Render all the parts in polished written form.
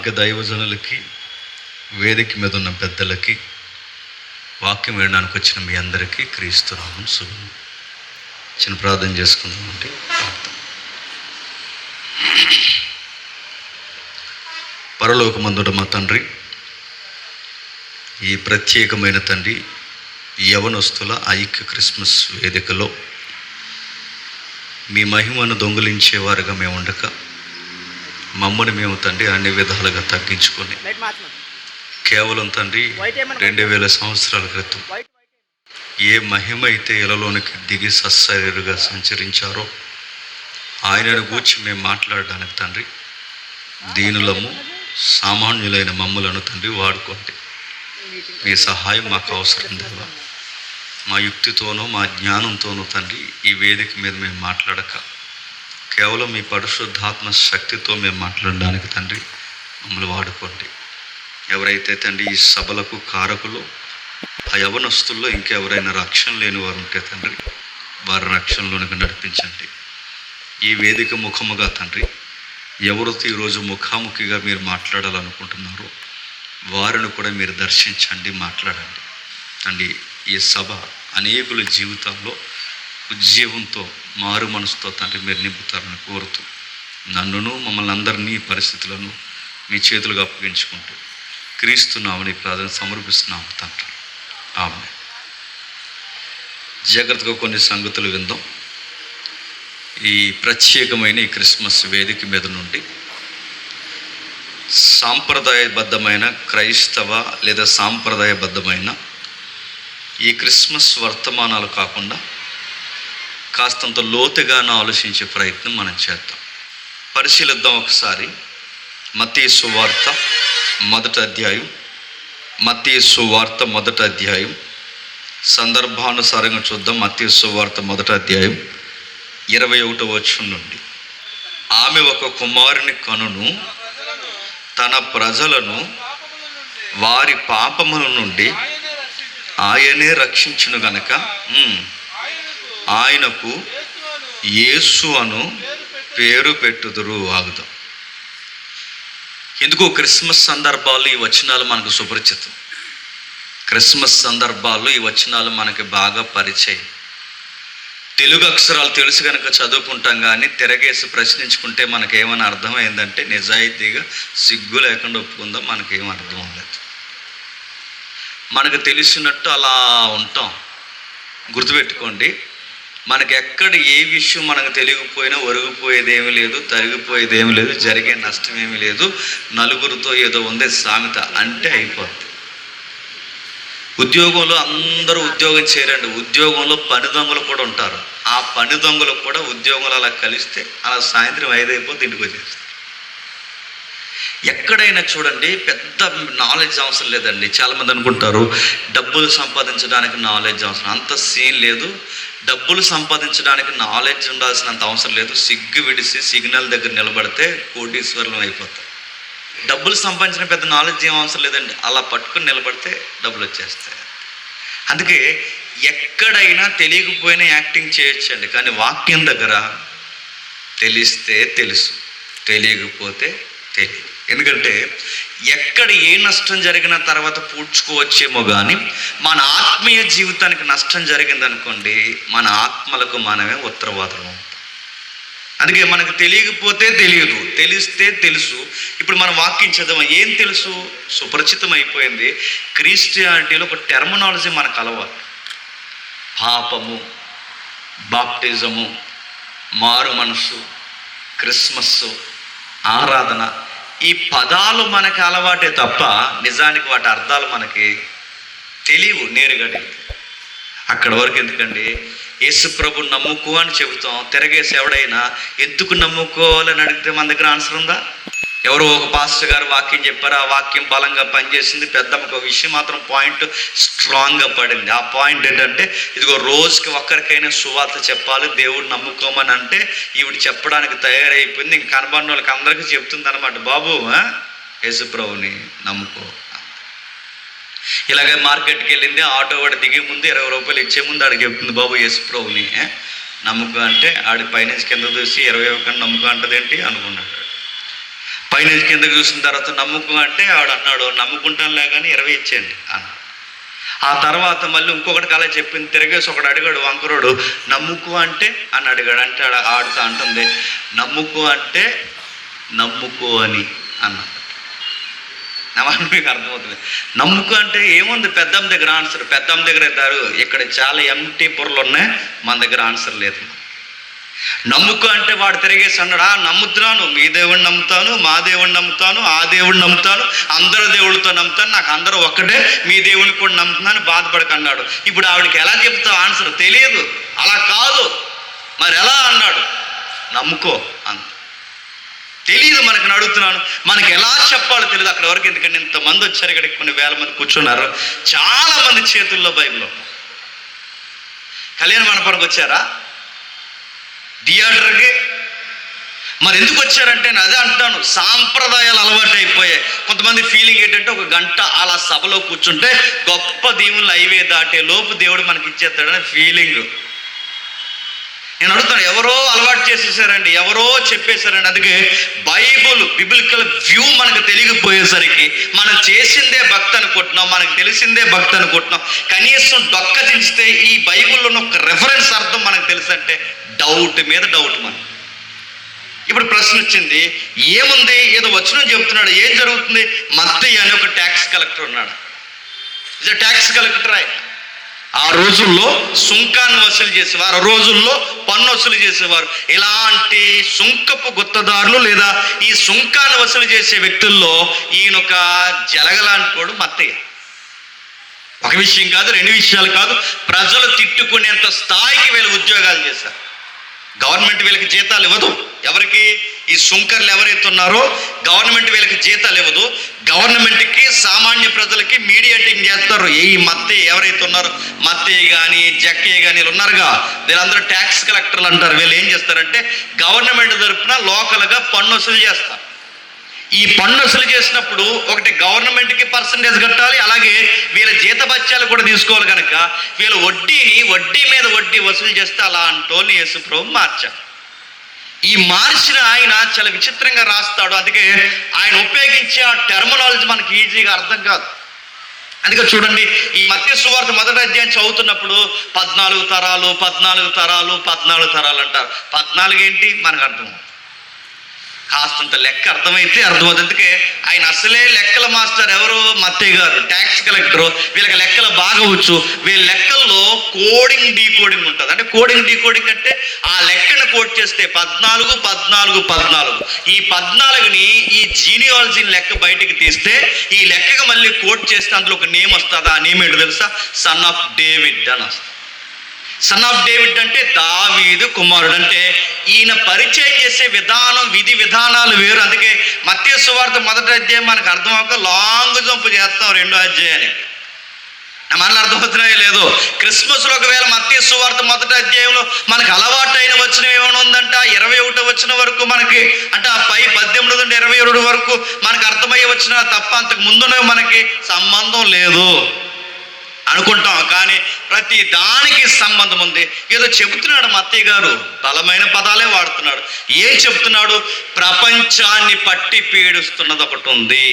స్థానిక దైవజనులకి, వేదిక మీద ఉన్న పెద్దలకి, వాక్యం వినడానికి వచ్చిన మీ అందరికీ క్రీస్తునామం శుభం. చిన్న ప్రార్థన చేసుకుందామంటే. పరలోకమందుట మా తండ్రి, ఈ ప్రత్యేకమైన తండ్రి యవనస్తుల ఐక్య క్రిస్మస్ వేదికలో మీ మహిమను దొంగిలించేవారుగా మేము ఉండక, మమ్మల్ని మేము తండ్రి అన్ని విధాలుగా తగ్గించుకొని కేవలం తండ్రి 2000 సంవత్సరాల క్రితం ఏ మహిమ అయితే ఇలలోనికి దిగి సశరీరుగా సంచరించారో ఆయనను గూర్చి మేము మాట్లాడడానికి తండ్రి దీనులము, సామాన్యులైన మమ్ములను తండ్రి వాడుకోండి. మీ సహాయం మాకు అవసరం దేవా. మా యుక్తితోనో మా జ్ఞానంతోనో తండ్రి ఈ వేదిక మీద మేము మాట్లాడక కేవలం మీ పరిశుద్ధాత్మ శక్తితో మేము మాట్లాడడానికి తండ్రి మమ్మల్ని వాడుకోండి. ఎవరైతే తండ్రి ఈ సభలకు కారకులు, ఆ యవనస్తుల్లో ఇంకెవరైనా రక్షణ లేని వారు ఉంటే తండ్రి వారి రక్షణలోనికి నడిపించండి. ఈ వేదిక ముఖముగా తండ్రి ఎవరితో ఈరోజు ముఖాముఖిగా మీరు మాట్లాడాలనుకుంటున్నారో వారిని కూడా మీరు దర్శించండి, మాట్లాడండి తండ్రి. ఈ సభ అనేకుల జీవితాల్లో ఉజ్జీవంతో, మారు మనసుతో తండ్రి మీరు నింపుతారని కోరుతూ నన్నును మమ్మల్ని అందరినీ పరిస్థితులను మీ చేతులుగా అప్పగించుకుంటూ క్రీస్తునామని ప్రార్థన సమర్పిస్తున్నాము తండ్రి. ఆమె. జాగ్రత్తగా కొన్ని సంగతులు విందాం. ఈ ప్రత్యేకమైన ఈ క్రిస్మస్ వేదిక మీద నుండి సాంప్రదాయబద్ధమైన క్రైస్తవ లేదా సాంప్రదాయబద్ధమైన ఈ క్రిస్మస్ వర్తమానాలు కాకుండా కాస్తంత లోతుగానే ఆలోచించే ప్రయత్నం మనం చేద్దాం. పరిశీలిద్దాం ఒకసారి. మత్తయి సువార్త మొదటి అధ్యాయం సందర్భానుసారంగా చూద్దాం. మత్తయి సువార్త 21వ వచనం నుండి. ఆమె ఒక కుమారుని కనును, తన ప్రజలను వారి పాపముల నుండి ఆయనే రక్షించును గనక ఆయనకు యేసు అను పేరు పెట్టుదురు. ఆగుదాం. ఎందుకు క్రిస్మస్ సందర్భాలు ఈ వచనాలు మనకు సుపరిచితం. క్రిస్మస్ సందర్భాల్లో ఈ వచనాలు మనకి బాగా పరిచయం. తెలుగు అక్షరాలు తెలుసు కనుక చదువుకుంటాం, కానీ తిరగేసి ప్రశ్నించుకుంటే మనకేమైనా అర్థమైందంటే నిజాయితీగా సిగ్గు లేకుండా ఒప్పుకుందాం, మనకేం అర్థం అవ్వలేదు. మనకు తెలిసినట్టు అలా ఉంటాం. గుర్తుపెట్టుకోండి, మనకి ఎక్కడ ఏ విషయం మనకు తెలియకపోయినా ఒరిగిపోయేది ఏమీ లేదు, తరిగిపోయేది ఏమీ లేదు, జరిగే నష్టం ఏమీ లేదు. నలుగురితో ఏదో ఉంది సామెత అంటే అయిపోద్ది. ఉద్యోగంలో అందరూ ఉద్యోగం చేయరండి. ఉద్యోగంలో పని దొంగలు కూడా ఉంటారు. ఆ పని దొంగలు కూడా ఉద్యోగంలో అలా కలిస్తే అలా సాయంత్రం 5 అయిపోతే ఇంటికి వచ్చేస్తారు. ఎక్కడైనా చూడండి, పెద్ద నాలెడ్జ్ అవసరం లేదండి. చాలామంది అనుకుంటారు డబ్బులు సంపాదించడానికి నాలెడ్జ్ అవసరం. అంత సీన్ లేదు. డబ్బులు సంపాదించడానికి నాలెడ్జ్ ఉండాల్సినంత అవసరం లేదు. సిగ్గు విడిసి సిగ్నల్ దగ్గర నిలబడితే కోటీశ్వరులం అయిపోతారు. డబ్బులు సంపాదించిన పెద్ద నాలెడ్జ్ ఏం అవసరం లేదండి. అలా పట్టుకుని నిలబడితే డబ్బులు వచ్చేస్తాయి. అందుకే ఎక్కడైనా తెలియకపోయినా యాక్టింగ్ చేయొచ్చండి, కానీ వాక్యం దగ్గర తెలిస్తే తెలుసు, తెలియకపోతే తెలియదు. ఎందుకంటే ఎక్కడ ఏ నష్టం జరిగిన తర్వాత పూడ్చుకోవచ్చేమో, కానీ మన ఆత్మీయ జీవితానికి నష్టం జరిగిందనుకోండి, మన ఆత్మలకు మనమే ఉత్తరవాదులు. అందుకే మనకు తెలియకపోతే తెలియదు, తెలిస్తే తెలుసు. ఇప్పుడు మనం వాక్యం చదవం, ఏం తెలుసు? సుపరిచితం అయిపోయింది. క్రిస్టియానిటీలో ఒక టెర్మినాలజీ మనకు అలవాటు. పాపము, బాప్టిజము, మారు మనసు, క్రిస్మస్, ఆరాధన, ఈ పదాలు మనకి అలవాటే తప్ప నిజానికి వాటి అర్థాలు మనకి తెలియవు. నేరుగా అక్కడ వరకు ఎందుకండి? యేసు ప్రభు నమ్ముకో అని చెబుతాం. తిరగేసి ఎవడైనా ఎందుకు నమ్ముకోవాలని అడిగితే మన దగ్గర ఆన్సర్ ఉందా? ఎవరో ఒక పాస్టర్ గారు వాక్యం చెప్పారు, ఆ వాక్యం బలంగా పనిచేసింది. పెద్దమ్మకు ఒక విషయం మాత్రం పాయింట్ స్ట్రాంగ్గా పడింది. ఆ పాయింట్ ఏంటంటే, ఇదిగో రోజుకి ఒక్కరికైనా సువార్త చెప్పాలి, దేవుడు నమ్ముకోమని అంటే ఈవిడ చెప్పడానికి తయారైపోయింది. ఇంక కనబడిన వాళ్ళకి అందరికీ చెప్తుంది అనమాట, బాబు యేసు ప్రభుని నమ్ముకో. ఇలాగే మార్కెట్కి వెళ్ళింది, ఆటో వాడు దిగే ముందు 20 రూపాయలు ఇచ్చే ముందు ఆడికి చెప్తుంది, బాబు యేసు ప్రభుని నమ్ముకో అంటే ఆడి పైనుంచి కింద చూసి 20 ఇవ్వకుండా నమ్ముకో అంటదేంటి అనుకున్నాడు. పైనుంచి కిందకి చూసిన తర్వాత నమ్ముకో అంటే ఆవిడ అన్నాడు, నమ్ముకుంటానులే కానీ 20 ఇచ్చేయండి అన్న. ఆ తర్వాత మళ్ళీ ఇంకొకటి కళ చెప్పింది, తిరగేసి ఒకడు అడిగాడు వంకరోడు, నమ్ముకో అంటే అని అడిగాడు. అంటే ఆడుతూ అంటుంది, నమ్ముకో అంటే నమ్ముకో అని అన్న. మీకు అర్థమవుతుంది. నమ్ముకో అంటే ఏముంది, పెద్దమ్మ దగ్గర ఆన్సర్, పెద్దమ్మ దగ్గర ఇద్దారు. ఇక్కడ చాలా ఎంటీ బుర్రలు ఉన్నాయి, మన దగ్గర ఆన్సర్ లేదు. నమ్ముకో అంటే వాడు తిరిగేసి అన్నాడు, నమ్ముతున్నాను, మీ దేవుడిని నమ్ముతాను, మా దేవుడిని నమ్ముతాను, ఆ దేవుడిని నమ్ముతాను, అందరు దేవుళ్ళతో నమ్ముతాను, నాకు అందరూ ఒక్కటే, మీ దేవుడిని కూడా నమ్ముతున్నాను, బాధపడకన్నాడు. ఇప్పుడు ఆవిడకి ఎలా చెప్తావు ఆన్సర్ తెలియదు. అలా కాదు మరి ఎలా అన్నాడు, నమ్ముకో అంత తెలియదు మనకు. అడుగుతున్నాను, మనకి ఎలా చెప్పాలో తెలియదు అక్కడ వరకు. ఎందుకంటే ఇంతమంది వచ్చారు ఇక్కడికి, కొన్ని వేల మంది కూర్చున్నారు, చాలా మంది చేతుల్లో బైబిల్. కళ్యాణ మండపానికి వచ్చారా, థియేటర్కి మరి ఎందుకు వచ్చారంటే నేను అదే అంటున్నాను, సాంప్రదాయాలు అలవాటు అయిపోయాయి. కొంతమంది ఫీలింగ్ ఏంటంటే ఒక గంట అలా సభలో కూర్చుంటే గొప్ప దీవులు హైవే దాటే లోపు దేవుడు మనకి ఇచ్చేస్తాడని ఫీలింగ్. నేను అడుగుతాను, ఎవరో అలవాటు చేసేసారండి, ఎవరో చెప్పేశారండి. అందుకే బిబిలికల్ వ్యూ మనకు తెలియకపోయేసరికి మనం చేసిందే భక్తి అనుకుంటున్నాం, మనకు తెలిసిందే భక్తి అనుకుంటున్నాం. కనీసం డొక్క దించితే ఈ బైబిల్లో ఒక రెఫరెన్స్ అర్థం మనకు తెలుసంటే డౌట్ మీద డౌట్. మనం ఇప్పుడు ప్రశ్న వచ్చింది, ఏముంది, ఏదో వచనం చెబుతున్నాడు, ఏం జరుగుతుంది? మత్తయి అని ఒక ట్యాక్స్ కలెక్టర్ ఉన్నాడు. ఇది ట్యాక్స్ కలెక్టర్. ఆ రోజుల్లో సుంకాన్ని వసూలు చేసేవారు, ఆ రోజుల్లో పన్ను వసూలు చేసేవారు. ఇలాంటి సుంకపు గుత్తదారులు లేదా ఈ సుంకాన్ని వసూలు చేసే వ్యక్తుల్లో ఈయన ఒక జలగలాంటి మత్తయ్య. ఒక విషయం కాదు, 2 విషయాలు కాదు, ప్రజలు తిట్టుకునేంత స్థాయికి వీళ్ళు ఉద్యోగాలు చేశారు. గవర్నమెంట్ వీళ్ళకి జీతాలు ఇవ్వదు. ఎవరికి? ఈ సుంకర్లు ఎవరైతే ఉన్నారో గవర్నమెంట్ వీళ్ళకి జీతాలు ఇవ్వదు. గవర్నమెంట్కి సామాన్య ప్రజలకి మీడియేటింగ్ చేస్తారు. ఈ మత్తయ్య ఎవరైతే ఉన్నారో, మత్తయ్య కానీ జక్కయ్య కానీ వీళ్ళు ఉన్నారుగా, వీళ్ళందరూ ట్యాక్స్ కలెక్టర్లు అంటారు. వీళ్ళు ఏం చేస్తారంటే గవర్నమెంట్ తరపున లోకల్గా పన్ను వసూలు చేస్తారు. ఈ పన్ను వసూలు చేసినప్పుడు ఒకటి గవర్నమెంట్కి పర్సంటేజ్ కట్టాలి, అలాగే వీళ్ళ జీతభత్యాలు కూడా తీసుకోవాలి. కనుక వీళ్ళ వడ్డీ మీద వడ్డీ వసూలు చేస్తే అలాంటి యేసుప్రభు మార్చారు. ఈ మార్చిన ఆయన చాలా విచిత్రంగా రాస్తాడు. అందుకే ఆయన ఉపయోగించే ఆ టెర్మినాలజీ మనకి ఈజీగా అర్థం కాదు. అందుకే చూడండి, ఈ మత్తయి సువార్త 1వ అధ్యాయం చదువుతున్నప్పుడు 14 తరాలు 14 తరాలు 14 తరాలు అంటారు. 14 ఏంటి మనకు అర్థం కాస్తంత లెక్క అర్థమైతే అర్థమవుతుంది. అందుకే ఆయన అసలే లెక్కల మాస్టర్ ఎవరు? మత్తయి గారు, ట్యాక్స్ కలెక్టరు. వీళ్ళకి లెక్కలు బాగా వచ్చు. వీళ్ళ లెక్కల్లో కోడింగ్ డీకోడింగ్ ఉంటుంది. అంటే కోడింగ్ డీకోడింగ్ అంటే ఆ లెక్కను కోడ్ చేస్తే 14 14 14, ఈ 14ని ఈ జీనియాలజీని లెక్క బయటికి తీస్తే ఈ లెక్కకు మళ్ళీ కోడ్ చేస్తే అందులో ఒక నేమ్ వస్తుంది. ఆ నేమ్ ఏంటో తెలుసా? సన్ ఆఫ్ డేవిడ్ అని వస్తుంది. సన్ ఆఫ్ డేవిడ్ అంటే దావీదు కుమారుడు. అంటే ఈయన పరిచయం చేసే విధానం, విధి విధానాలు వేరు. అందుకే మత్తయి సువార్త 1వ అధ్యాయం మనకు అర్థం అవ్వక లాంగ్ జంప్ చేస్తాం 2వ అధ్యాయానికి. నా మనలో అర్థమవుతున్నాయో లేదో. క్రిస్మస్లో ఒకవేళ మత్తయి సువార్త 1వ అధ్యాయంలో మనకు అలవాటు అయిన వచనం ఏమైనా ఉందంట 21వ వచనం వరకు మనకి, అంటే ఆ పై 18 నుండి 22 వరకు మనకు అర్థమయ్యే వచ్చిన తప్ప అంతకు ముందునే మనకి సంబంధం లేదు అనుకుంటాం. కానీ ప్రతి దానికి సంబంధం ఉంది. ఏదో చెబుతున్నాడు మత్తయి గారు, బలమైన పదాలే వాడుతున్నాడు. ఏం చెప్తున్నాడు? ప్రపంచాన్ని పట్టి పీడిస్తున్నది ఒకటి ఉంది.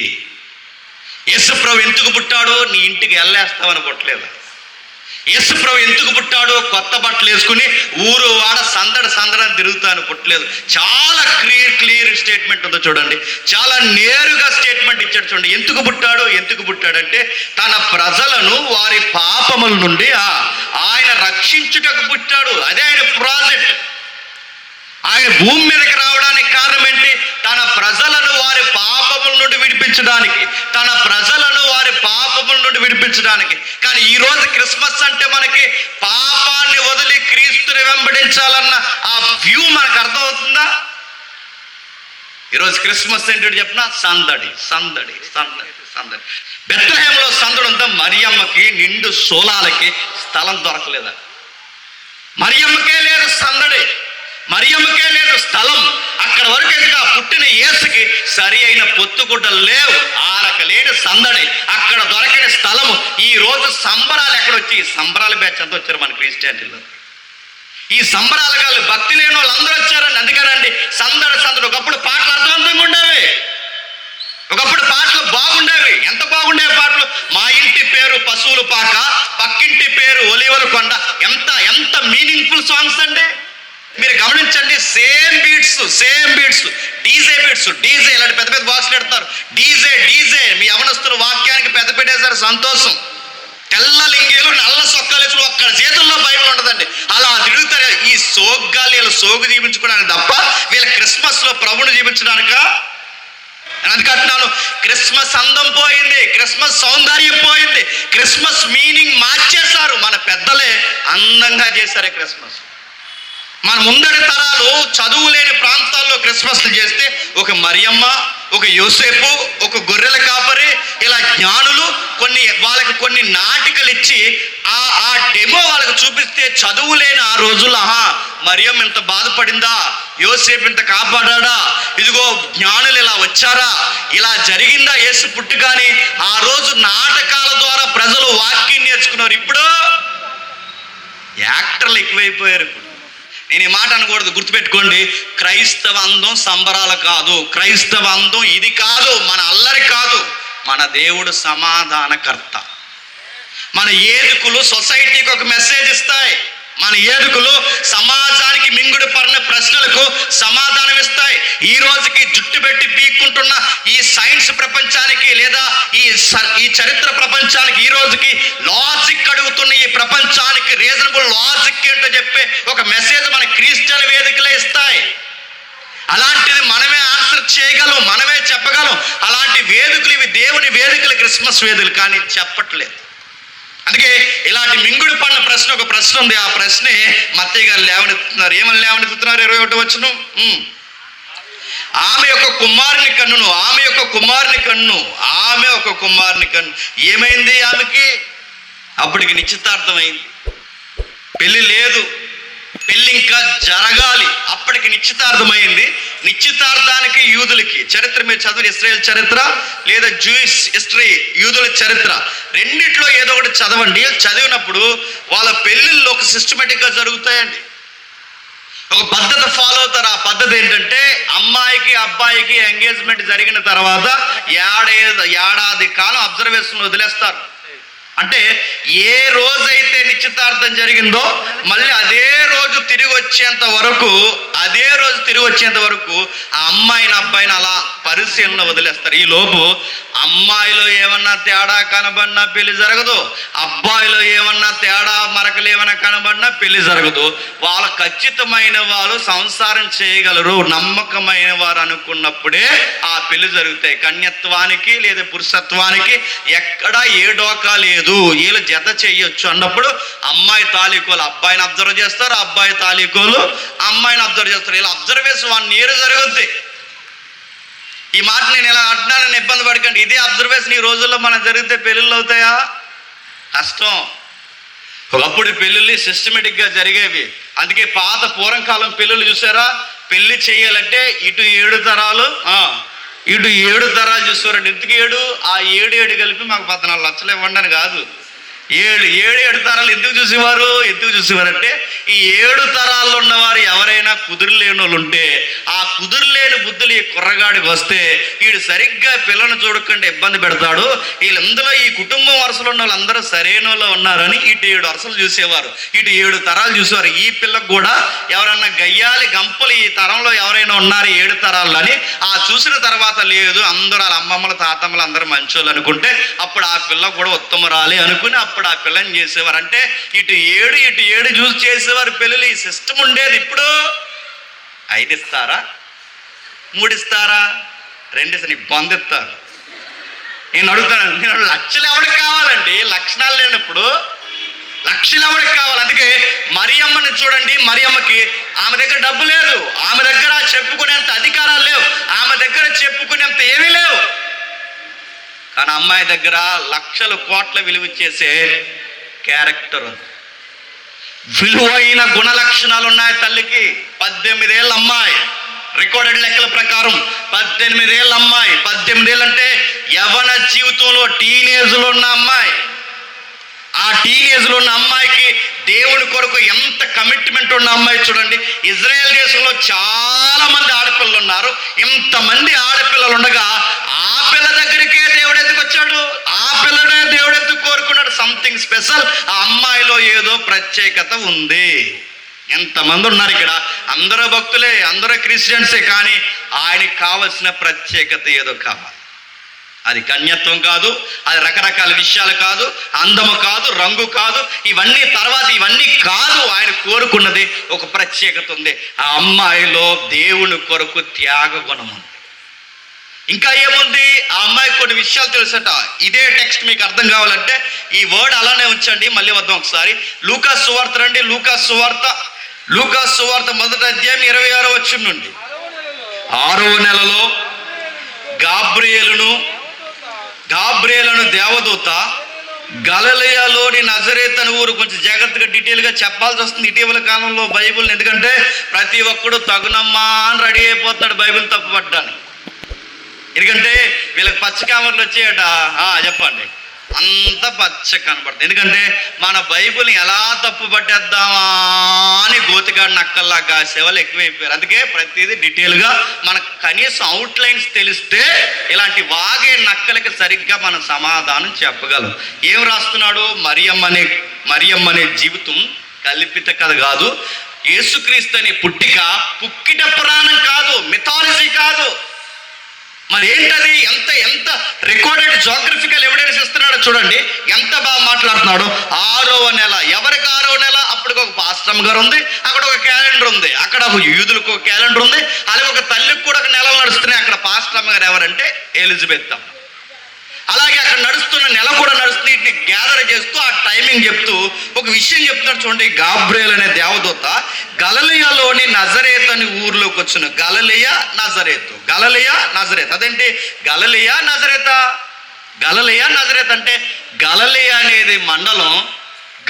యేసుప్రభు ఎందుకు పుట్టాడు? నీ ఇంటికి వెళ్ళేస్తామని పుట్టలేదు. యేసుప్రభు ఎందుకు పుట్టాడు? కొత్త బట్టలు వేసుకుని ఊరు వాడ సందడి తిరుగుతాను పుట్టలేదు. చాలా క్లియర్ స్టేట్మెంట్ ఉందో చూడండి, చాలా నేరుగా స్టేట్మెంట్ ఇచ్చాడు చూడండి. ఎందుకు పుట్టాడంటే తన ప్రజలను వారి పాపముల నుండి ఆయన రక్షించుటకు పుట్టాడు. అదే ఆయన ప్రాజెక్ట్. ఆయన భూమి మీదకి రావడానికి కారణం ఏంటి? తన ప్రజలను వారి పాపముల నుండి విడిపించడానికి, తన ప్రజలను వారి పాపముల నుండి విడిపించడానికి. కానీ ఈరోజు క్రిస్మస్ అంటే మనకి పాపాన్ని వదిలి క్రీస్తుని వెంబడించాలన్న ఆ వ్యూ మనకు అర్థమవుతుందా? ఈరోజు క్రిస్మస్ ఏంటంటే చెప్పిన సందడి. బెత్లెహేంలో సందడి ఉందా? మరియమ్మకి నిండు సోలాలకి స్థలం దొరకలేదా? మరియమ్మకే లేదు సందడి, మరియమ్మకే లేదు స్థలం. అక్కడ వరకు ఎందుకు? పుట్టిన యేసుకి సరి అయిన పొత్తుగుడ్డలు లేవు, ఆరకలేని సందడి, అక్కడ దొరకని స్థలము. ఈ రోజు సంబరాలు ఎక్కడొచ్చి? సంబరాల బ్యాచ్ అంతా వచ్చారు మన క్రిస్టియానిటీలో. ఈ సంబరాలు కాదు, భక్తి లేని వాళ్ళు అందరూ వచ్చారండి. అందుకేనండి సందడి. ఒకప్పుడు పాటలు అర్థవంతంగా ఉండేవి. ఒకప్పుడు పాటలు బాగుండేవి. ఎంత బాగుండేవి పాటలు! మా ఇంటి పేరు పశువుల పాక, పక్కింటి పేరు ఒలివల కొండ. ఎంత ఎంత మీనింగ్ఫుల్ సాంగ్స్ అండి. మీరు గమనించండి, సేమ్ బీట్స్, డీజే ఇలాంటి పెద్ద పెద్ద బాక్స్లు పెడతారు. డీజే మీ యవనస్తులు వాక్యానికి పెద్ద పెట్టేశారు, సంతోషం. తెల్ల లింగీలు, నల్ల సొక్కలేసులు, ఒక్కడ చేతుల్లో బైబిల్ ఉండదండి. అలా తిరుగుతారు. ఈ సోగ్గాలు వీళ్ళు సోగు జీవించుకోవడానికి తప్ప వీళ్ళ క్రిస్మస్లో ప్రభుని జీవించడానిక? అందుకంటున్నాను, క్రిస్మస్ అందం పోయింది, క్రిస్మస్ సౌందర్యం పోయింది, క్రిస్మస్ మీనింగ్ మార్చేశారు. మన పెద్దలే అందంగా చేశారు క్రిస్మస్. మన ముందడి తరాలు చదువు లేని ప్రాంతాల్లో క్రిస్మస్ చేస్తే ఒక మరియమ్మ, ఒక యోసేపు, ఒక గొర్రెల కాపరి, ఇలా జ్ఞానులు వాళ్ళకి కొన్ని నాటికలు ఇచ్చి ఆ డెమో వాళ్ళకి చూపిస్తే చదువు లేని ఆ రోజుల్లో మరియమ్మ ఇంత బాధపడిందా, యోసేపు ఇంత కాపాడా, ఇదిగో జ్ఞానులు ఇలా వచ్చారా, ఇలా జరిగిందా యేసు పుట్టుగాని ఆ రోజు నాటకాల ద్వారా ప్రజలు వాక్యం నేర్చుకున్నారు. ఇప్పుడు యాక్టర్లు ఎక్కువైపోయారు. నేను ఈ మాట అనకూడదు, గుర్తుపెట్టుకోండి. క్రైస్తవ అందం సంబరాలు కాదు, క్రైస్తవ అందం ఇది కాదు, మన అల్లరి కాదు. మన దేవుడు సమాధానకర్త. మన ఏదుకులు సొసైటీకి ఒక మెసేజ్ ఇస్తాయి. మన ఏదుకులు సమాజానికి మింగుడు పడిన ప్రశ్నలకు సమాధానం ఇస్తాయి. ఈ రోజుకి జుట్టు పెట్టి పీక్కుంటున్న ఈ సైన్స్ ప్రపంచానికి, లేదా ఈ చరిత్ర ప్రపంచానికి, ఈ రోజుకి లాజిక్ అడుగుతున్న ఈ ప్రపంచానికి రీజనబుల్ లాజిక్ ఏంటో చెప్పే ఒక మెసేజ్ మన క్రిస్టియన్ వేదికలే ఇస్తాయి. అలాంటిది మనమే ఆన్సర్ చేయగలం, మనమే చెప్పగలం. అలాంటి వేదికలు ఇవి దేవుని వేదికలు, క్రిస్మస్ వేదికలు, కానీ చెప్పట్లేదు. అందుకే ఇలాంటి మింగుడు పడిన ఒక ప్రశ్న ఉంది. ఆ ప్రశ్నే మత్తయ్య గారు లేవనెత్తుతున్నారు. ఏమని లేవనెత్తుతున్నారు? 21 వచనం. ఆమె ఒక కుమారుని కన్ను. ఏమైంది ఆమెకి? అప్పటికి నిశ్చితార్థమైంది. పెళ్లి లేదు, పెళ్లి ఇంకా జరగాలి. అప్పటికి నిశ్చితార్థమైంది. నిశ్చితార్థానికి యూదులకి చరిత్ర మీరు చదివిన ఇశ్రాయేల్ చరిత్ర లేదా జూయిష్ హిస్టరీ, యూదుల చరిత్ర, రెండిట్లో ఏదో ఒకటి చదవండి. చదివినప్పుడు వాళ్ళ పెళ్ళిళ్ళు ఒక సిస్టమేటిక్గా జరుగుతాయండి. ఒక పద్ధతి ఫాలో అవుతారు. ఆ పద్ధతి ఏంటంటే, అమ్మాయికి అబ్బాయికి ఎంగేజ్మెంట్ జరిగిన తర్వాత ఏడాది కాలం అబ్జర్వేషన్ వదిలేస్తారు. అంటే ఏ రోజైతే నిశ్చితార్థం జరిగిందో మళ్ళీ అదే రోజు తిరిగి వచ్చేంత వరకు ఆ అమ్మాయిని అబ్బాయిని అలా పరిశీలన వదిలేస్తారు. ఈ లోపు అమ్మాయిలో ఏమన్నా తేడా కనబడినా పెళ్లి జరగదు, అబ్బాయిలో ఏమన్నా తేడా మరకలు ఏమన్నా కనబడినా పెళ్లి జరగదు. వాళ్ళ ఖచ్చితమైన వాళ్ళు సంసారం చేయగలరు, నమ్మకమైన వారు అనుకున్నప్పుడే ఆ పెళ్లి జరుగుతాయి. కన్యత్వానికి లేదా పురుషత్వానికి ఎక్కడా ఏ డోకా లేదు. వీళ్ళు జత చేయొచ్చు అన్నప్పుడు అమ్మాయి తాళీకోలు అబ్బాయిని అబ్జర్వ్ చేస్తారు, అబ్బాయి తాళీకోలు అమ్మాయిని అబ్జర్వ్ చేస్తారు. ఇలా అబ్జర్వేషన్ 1 year జరుగుద్ది. ఈ మాట నేను ఇలా అంటున్నానని ఇబ్బంది పడకండి. ఇదే అబ్జర్వేషన్ ఈ రోజుల్లో మనకు జరిగితే పెళ్ళిళ్ళు అవుతాయా? కష్టం. ఒకప్పుడు పెళ్ళిళ్ళు సిస్టమేటిక్గా జరిగేవి. అందుకే పాత పూర్వకాలం పెళ్ళిళ్ళు చూసారా? పెళ్లి చేయాలంటే ఇటు 7 తరాలు చూసేవారండి. ఎందుకు 7? ఆ 7 కలిపి మాకు 14 లక్షలు ఇవ్వండి అని కాదు. 7 తరాలు ఎందుకు చూసేవారంటే ఈ 7 తరాల్లో ఉన్నవారు ఎవరైనా కుదురులేని వాళ్ళు ఉంటే ఆ కుదురులేని బుద్ధులు ఈ కుర్రగాడికి వస్తే వీడు సరిగ్గా పిల్లను చూడకుండా ఇబ్బంది పెడతాడు, వీళ్ళందరూ ఈ కుటుంబం వరుసలో ఉన్న వాళ్ళందరూ సరైన వాళ్ళు ఉన్నారని ఇటు 7 వరుసలు చూసేవారు, ఇటు 7 తరాలు చూసేవారు. ఈ పిల్లకు కూడా ఎవరన్నా గయ్యాలి గంపలు ఈ తరంలో ఎవరైనా ఉన్నారు 7 తరాలు అని ఆ చూసిన తర్వాత లేదు, అందరూ వాళ్ళ అమ్మమ్మల తాతమ్మలు అందరూ మంచోళ్ళు అనుకుంటే అప్పుడు ఆ పిల్ల కూడా ఉత్తమరాలి అనుకుని అప్పుడు ఆ పిల్లని చేసేవారు. అంటే ఇటు 7 చూసి చేసేవారు పెళ్ళిళ్ళు. ఈ సిస్టమ్ ఉండేది. ఇప్పుడు 5 ఇస్తారా, 3 ఇస్తారా, 2 ఇస్తారు, పొందిస్తారు. నేను అడుగుతాను, లక్షలు ఎవరికి కావాలండి? లక్షణాలు లేనప్పుడు లక్షలు ఎవరికి కావాలి? అందుకే మరియమ్మని చూడండి. మరియమ్మకి ఆమె దగ్గర డబ్బు లేదు, ఆమె దగ్గర చెప్పుకునేంత అధికారాలు లేవు, ఆమె దగ్గర చెప్పుకునేంత ఏమీ లేవు. కానీ అమ్మాయి దగ్గర లక్షల కోట్ల విలువ చేసే క్యారెక్టర్, విలువైన గుణ లక్షణాలు ఉన్నాయి తల్లికి. 18 ఏళ్ళ అమ్మాయి, రికార్డెడ్ లెక్కల ప్రకారం 18 ఏళ్ళ అమ్మాయి. 18 ఏళ్ళు అంటే యవ్వన జీవితంలో టీనేజ్లో ఉన్న అమ్మాయి. ఆ టీనేజ్లో ఉన్న అమ్మాయికి దేవుని కొరకు ఎంత కమిట్మెంట్ ఉన్న అమ్మాయి చూడండి. ఇజ్రాయెల్ దేశంలో చాలా మంది ఆడపిల్లలు ఉన్నారు. ఇంతమంది ఆడపిల్లలు ఉండగా ఆ పిల్ల దగ్గరికే దేవుడు ఎందుకు వచ్చాడు? ఆ పిల్లనే దేవుడు ఎందుకు కోరుకున్నాడు? Something special. ఆ అమ్మాయిలో ఏదో ప్రత్యేకత ఉంది. ఎంతమంది ఉన్నారు ఇక్కడ, అందరూ భక్తులే, అందరూ క్రిస్టియన్సే, కానీ ఆయనకి కావలసిన ప్రత్యేకత ఏదో కావాలి. అది కన్యత్వం కాదు, అది రకరకాల విషయాలు కాదు, అందము కాదు, రంగు కాదు, ఇవన్నీ కాదు. ఆయన కోరుకున్నది ఒక ప్రత్యేకత ఉంది. ఆ అమ్మాయిలో దేవుని కొరకు త్యాగ గుణం ఉంది. ఇంకా ఏముంది? ఆ అమ్మాయికి కొన్ని విషయాలు తెలుసట. ఇదే టెక్స్ట్ మీకు అర్థం కావాలంటే ఈ వర్డ్ అలానే ఉంచండి, మళ్ళీ వద్దాం ఒకసారి. లూకా సువార్త రండి. లూకా సువార్త 1వ అధ్యాయం 26వ వచనం నుండి. 6వ నెలలో గాబ్రియేలును దేవదూత గలిలయలోని నజరేతు అనే ఊరు. కొంచెం జాగ్రత్తగా డీటెయిల్గా చెప్పాల్సి వస్తుంది ఇటీవల కాలంలో బైబిల్, ఎందుకంటే ప్రతి ఒక్కడు తగునమ్మా అని రెడీ అయిపోతున్నాడు బైబిల్ తప్పుపడ్డానికి. ఎందుకంటే వీళ్ళకి పచ్చ కామర్లు వచ్చాయట. చెప్పండి, అంత పచ్చ కనపడుతుంది. ఎందుకంటే మన బైబిల్ని ఎలా తప్పు పట్టేద్దామా అని గోతిగాడి నక్కల్లా కాసే వాళ్ళు ఎక్కువైపోయారు. అందుకే ప్రతిదీ డీటెయిల్గా మనకు కనీసం అవుట్లైన్స్ తెలిస్తే ఇలాంటి వాగే నక్కలకి సరిగ్గా మనం సమాధానం చెప్పగలం. ఏం రాస్తున్నాడు? మరియమ్మనే జీవితం కల్పిత కథ కాదు. యేసుక్రీస్తు అనే పుక్కిట పురాణం కాదు, మిథాలజీ కాదు. మరి ఏంటది? ఎంత రికార్డెడ్ జోగ్రఫికల్ ఎవిడెన్స్ ఇస్తున్నాడో చూడండి, ఎంత బాగా మాట్లాడుతున్నాడు. 6వ నెల. ఎవరికి 6వ నెల? అప్పటికి ఒక పాస్టమ్ గారు ఉంది, అక్కడ ఒక క్యాలెండర్ ఉంది, అక్కడ ఒక యూదులకు ఒక క్యాలెండర్ ఉంది, అలాగే ఒక తల్లికి కూడా ఒక నెలలు నడుస్తున్నాయి. అక్కడ పాస్టమ్ గారు ఎవరంటే ఎలిజబెత్. అలాగే అక్కడ నడుస్తున్న నెల కూడా నడుస్తుంది. వీటిని గ్యాదర్ చేస్తూ ఆ టైమింగ్ చెప్తూ ఒక విషయం చెప్తున్నాడు చూడండి. గాబ్రియేల్ అనే దేవదూత గలిలయలోని నజరేతు అని ఊర్లోకి వచ్చును. గలిలయ నజరేత్. అదేంటి గలిలయ నజరేత్ అంటే గలిలయ అనేది మండలం,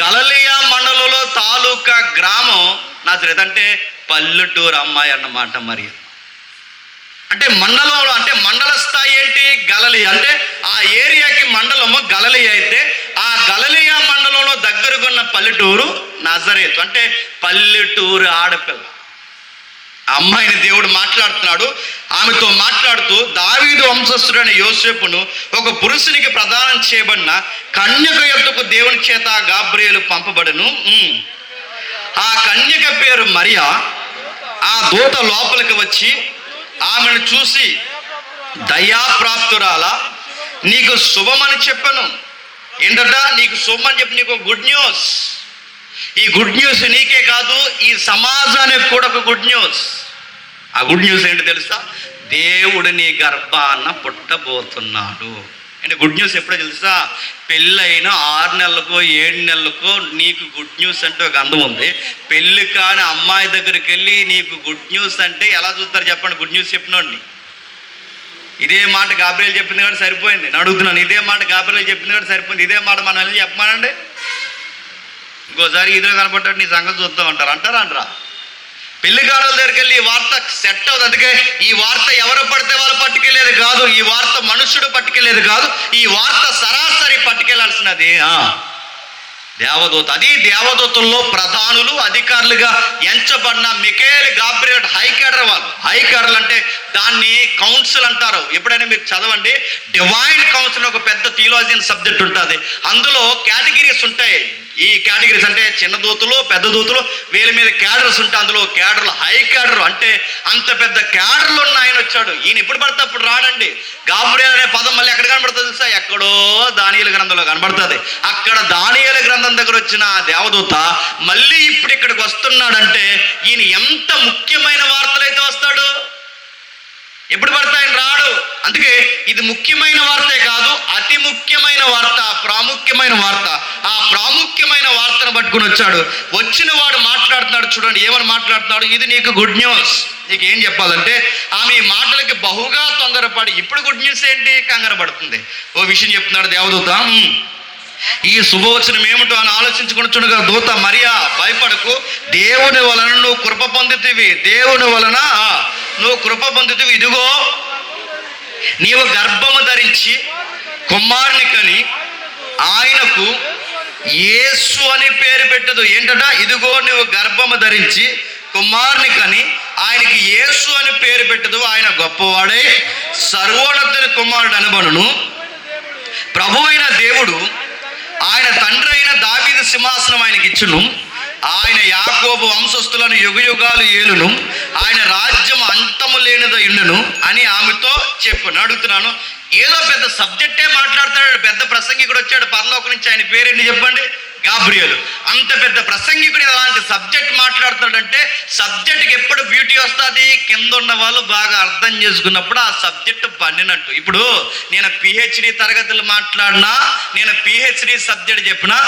గలిలయ మండలంలో తాలూకా గ్రామం నజరేత్ అంటే పల్లెటూరు అమ్మాయి అన్నమాట. మరి అంటే మండలంలో, అంటే మండల స్థాయి ఏంటి? గలిలయ. అంటే ఆ ఏరియాకి మండలము గలిలయ అయితే ఆ గలిలయ మండలంలో దగ్గరకున్న పల్లెటూరు నజరేతు. అంటే పల్లెటూరు ఆడపిల్ల. అమ్మాయిని దేవుడు మాట్లాడుతున్నాడు. ఆమెతో మాట్లాడుతూ దావీదు వంశస్థుడైన యోసేపును ఒక పురుషునికి ప్రదానం చేయబడిన కన్యక యొద్దకు దేవుని చేత గాబ్రియేలు పంపబడును. ఆ కన్యక పేరు మరియా. ఆ దూత లోపలికి వచ్చి ఆమెను చూసి, దయాప్రాప్తురాలా, నీకు శుభమని చెప్పను. ఏంటంట? నీకు శుభమని చెప్పి, నీకు గుడ్ న్యూస్. ఈ గుడ్ న్యూస్ నీకే కాదు, ఈ సమాజానికి కూడా ఒక గుడ్ న్యూస్. ఆ గుడ్ న్యూస్ ఏంటి తెలుసా? దేవుడు నీ గర్భాన పుట్టబోతున్నాడు. అంటే గుడ్ న్యూస్ ఎప్పుడో తెలుసా? పెళ్ళైన 6 నెలలకో 7 నెలలకో నీకు గుడ్ న్యూస్ అంటే ఒక అందం ఉంది. పెళ్ళి కాని అమ్మాయి దగ్గరికి వెళ్ళి నీకు గుడ్ న్యూస్ అంటే ఎలా చూస్తారు చెప్పండి? గుడ్ న్యూస్ చెప్పినోడిని. ఇదే మాట గాబ్రియేల్ చెప్పింది కూడా సరిపోయింది. నేను అడుగుతున్నాను, ఇదే మాట గాబ్రియేల్ చెప్పింది కూడా సరిపోయింది. ఇదే మాట మనం వెళ్ళి చెప్పమానండి. ఇంకోసారి ఇదిలో కనపడ్డాడు నీ సంగతి చూద్దాం అంటారా? పెళ్లిగాడల దగ్గరికి వెళ్ళి ఈ వార్త సెట్ అవుతుంది. అందుకే ఈ వార్త ఎవరు పడితే వాళ్ళు పట్టుకెళ్ళేది కాదు, ఈ వార్త మనుషుడు పట్టుకెళ్ళేది కాదు, ఈ వార్త సరాసరి పట్టుకెళ్లాల్సినది దేవదూత. అది దేవదూతల్లో ప్రధానులు, అధికారులుగా ఎంచబడిన మిఖాయేలు, గాబ్రియేల్ హై క్యాడర్ వాళ్ళు. హై క్యాడర్ అంటే దాన్ని కౌన్సిల్ అంటారు. ఎప్పుడైనా మీరు చదవండి, డివైన్ కౌన్సిల్ ఒక పెద్ద థియాలజియన్ సబ్జెక్ట్ ఉంటుంది. అందులో కేటగిరీస్ ఉంటాయి. ఈ కేటగిరీస్ అంటే చిన్న దూతలు, పెద్ద దూతలు, వీళ్ళ మీద క్యాడర్స్ ఉంటాయి. అందులో క్యాడర్లు, హై క్యాడర్ అంటే అంత పెద్ద క్యాడర్లు ఉన్న ఆయన వచ్చాడు. ఈయన ఎప్పుడు పడితే అప్పుడు రాడండి. గాబ్రియేల్ అనే పదం మళ్ళీ ఎక్కడ కనబడుతుంది తెలుసా? ఎక్కడో దానియేలు గ్రంథంలో కనబడుతుంది. అక్కడ దానియేలు గ్రంథం దగ్గర వచ్చిన ఆ దేవదూత మళ్ళీ ఇప్పుడు ఇక్కడికి వస్తున్నాడంటే ఈయన ఎంత ముఖ్యమైన వార్తలైతే వస్తాడు. ఎప్పుడు పడితే ఆయన రాడు. అందుకే ఇది ముఖ్యమైన వార్తే కాదు, అతి ముఖ్యమైన వార్త, ప్రాముఖ్యమైన వార్త. ఆ ప్రాముఖ్యమైన వార్తను పట్టుకుని వచ్చాడు. వచ్చిన వాడు మాట్లాడుతున్నాడు చూడండి, ఏమని మాట్లాడుతున్నాడు? ఇది నీకు గుడ్ న్యూస్. నీకు ఏం చెప్పాలంటే ఆమె ఈ మాటలకి బహుగా తొందరపడి, ఇప్పుడు గుడ్ న్యూస్ ఏంటి? కంగారు పడుతుంది. ఓ విషయం చెప్తున్నాడు దేవదూత. ఈ శుభవచనం ఏమిటో అని ఆలోచించుకుంటుగా దూత, మరియా భయపడకు, దేవుని వలన నువ్వు కృప పొందుతీవి. దేవుని వలన నువ్వు కృప పొందుతీవి. ఇదిగో నీవు గర్భము ధరించి కుమారుని కని ఆయనకు యేసు అని పేరు పెట్టదు. ఏంటట? ఇదిగో నువ్వు గర్భము ధరించి కుమారుని కని ఆయనకి యేసు అని పేరు పెట్టదు. ఆయన గొప్పవాడై సర్వోన్నతుని కుమారుడు అనబడును. ప్రభు అయిన దేవుడు ఆయన తండ్రి అయిన దావీదు సింహాసనం ఆయనకి ఇచ్చును. ఆయన యాకోబు వంశస్థులను యుగయుగాలు ఏలును. ఆయన రాజ్యం అంతము లేనిదై ఉండును అని ఆమెతో చెప్పాను. అడుగుతున్నాను, ఏదో పెద్ద సబ్జెక్టే మాట్లాడుతున్నాడు. పెద్ద ప్రసంగికుడు వచ్చాడు పరలోకం నుంచి. ఆయన పేరేంటి చెప్పండి? గాబ్రియేలు. అంత పెద్ద ప్రసంగికుడు అలాంటి సబ్జెక్ట్ మాట్లాడుతాడంటే సబ్జెక్ట్కి ఎప్పుడు బ్యూటీ వస్తుంది? కింద ఉన్న వాళ్ళు బాగా అర్థం చేసుకున్నప్పుడు ఆ సబ్జెక్ట్ పండినట్టు. ఇప్పుడు నేను పిహెచ్డి తరగతులు మాట్లాడినా, నేను పిహెచ్డి సబ్జెక్ట్ చెప్పినా,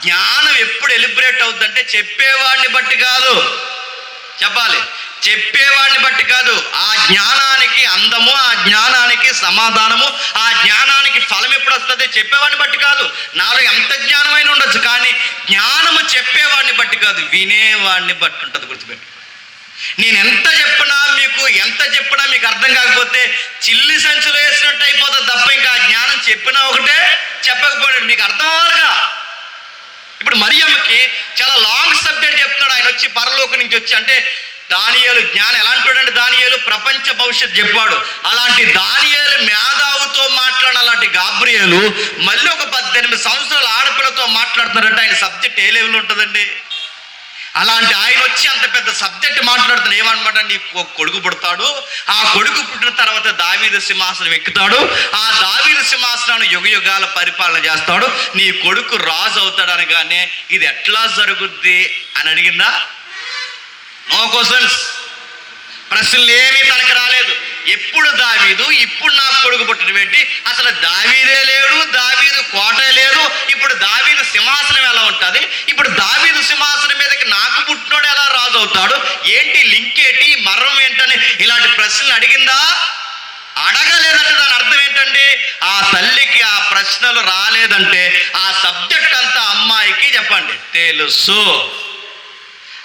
జ్ఞానం ఎప్పుడు ఎలిబరేట్ అవుతుందంటే చెప్పేవాడిని బట్టి కాదు. చెప్పాలి, చెప్పేవాడిని బట్టి కాదు. ఆ జ్ఞానానికి అందము, ఆ జ్ఞానానికి సమాధానము, ఆ జ్ఞానానికి ఫలం ఎప్పుడు వస్తుంది? చెప్పేవాడిని బట్టి కాదు. నాలో ఎంత జ్ఞానమైన ఉండొచ్చు, కానీ జ్ఞానము చెప్పేవాడిని బట్టి కాదు, వినేవాడిని బట్టి ఉంటుంది. గుర్తుపెట్టు. నేను ఎంత చెప్పినా మీకు అర్థం కాకపోతే చిల్లి సంచులు వేసినట్టు అయిపోతుంది తప్ప ఇంకా ఆ జ్ఞానం చెప్పినా ఒకటే, చెప్పకపోయాడు మీకు అర్థం అవ్వాలిగా. ఇప్పుడు మరియమ్మకి చాలా లాంగ్ సబ్జెక్ట్ చెప్తున్నాడు ఆయన వచ్చి, పరలోకం నుంచి వచ్చి. అంటే దానియేలు జ్ఞానం ఎలాంటి దానియేలు ప్రపంచ భవిష్యత్ చెప్పాడు. అలాంటి దానియేలు మేధావుతో మాట్లాడిన అలాంటి గాబ్రియేలు మళ్ళీ ఒక 18 సంవత్సరాల ఆడపిల్లతో మాట్లాడుతున్నారంటే ఆయన సబ్జెక్ట్ ఏ లెవెల్ ఉంటుందండి? అలాంటి ఆయన వచ్చి అంత పెద్ద సబ్జెక్ట్ మాట్లాడుతాడు. ఏమన్నమాట? నీకు కొడుకు పుడతాడు, ఆ కొడుకు పుట్టిన తర్వాత దావీదు సింహాసనం ఎక్కుతాడు, ఆ దావీదు సింహాసనాన్ని యుగయుగాల పరిపాలన చేస్తాడు, నీ కొడుకు రాజు అవుతాడు అనగానే ఇది ఎట్లా జరుగుద్ది అని అడిగిందా? No questions. ప్రశ్నలు ఏమీ తనకు రాలేదు. ఎప్పుడు దావీదు, ఇప్పుడు నాకు కొడుకు పుట్టిన పెట్టి, అసలు దావీదే లేడు, దావీదు కోట లేదు, ఇప్పుడు దావీదు సింహాసనం ఎలా ఉంటుంది, ఇప్పుడు దావీదు సింహాసనం మీదకి నాకు పుట్టినోడు ఎలా రాజు అవుతాడు, ఏంటి లింక్ ఏంటి, మర్రం ఏంటని ఇలాంటి ప్రశ్నలు అడిగిందా? అడగలేదంటే దాని అర్థం ఏంటండి? ఆ తల్లికి ఆ ప్రశ్నలు రాలేదంటే ఆ సబ్జెక్ట్ అంతా అమ్మాయికి చెప్పండి తెలుసు.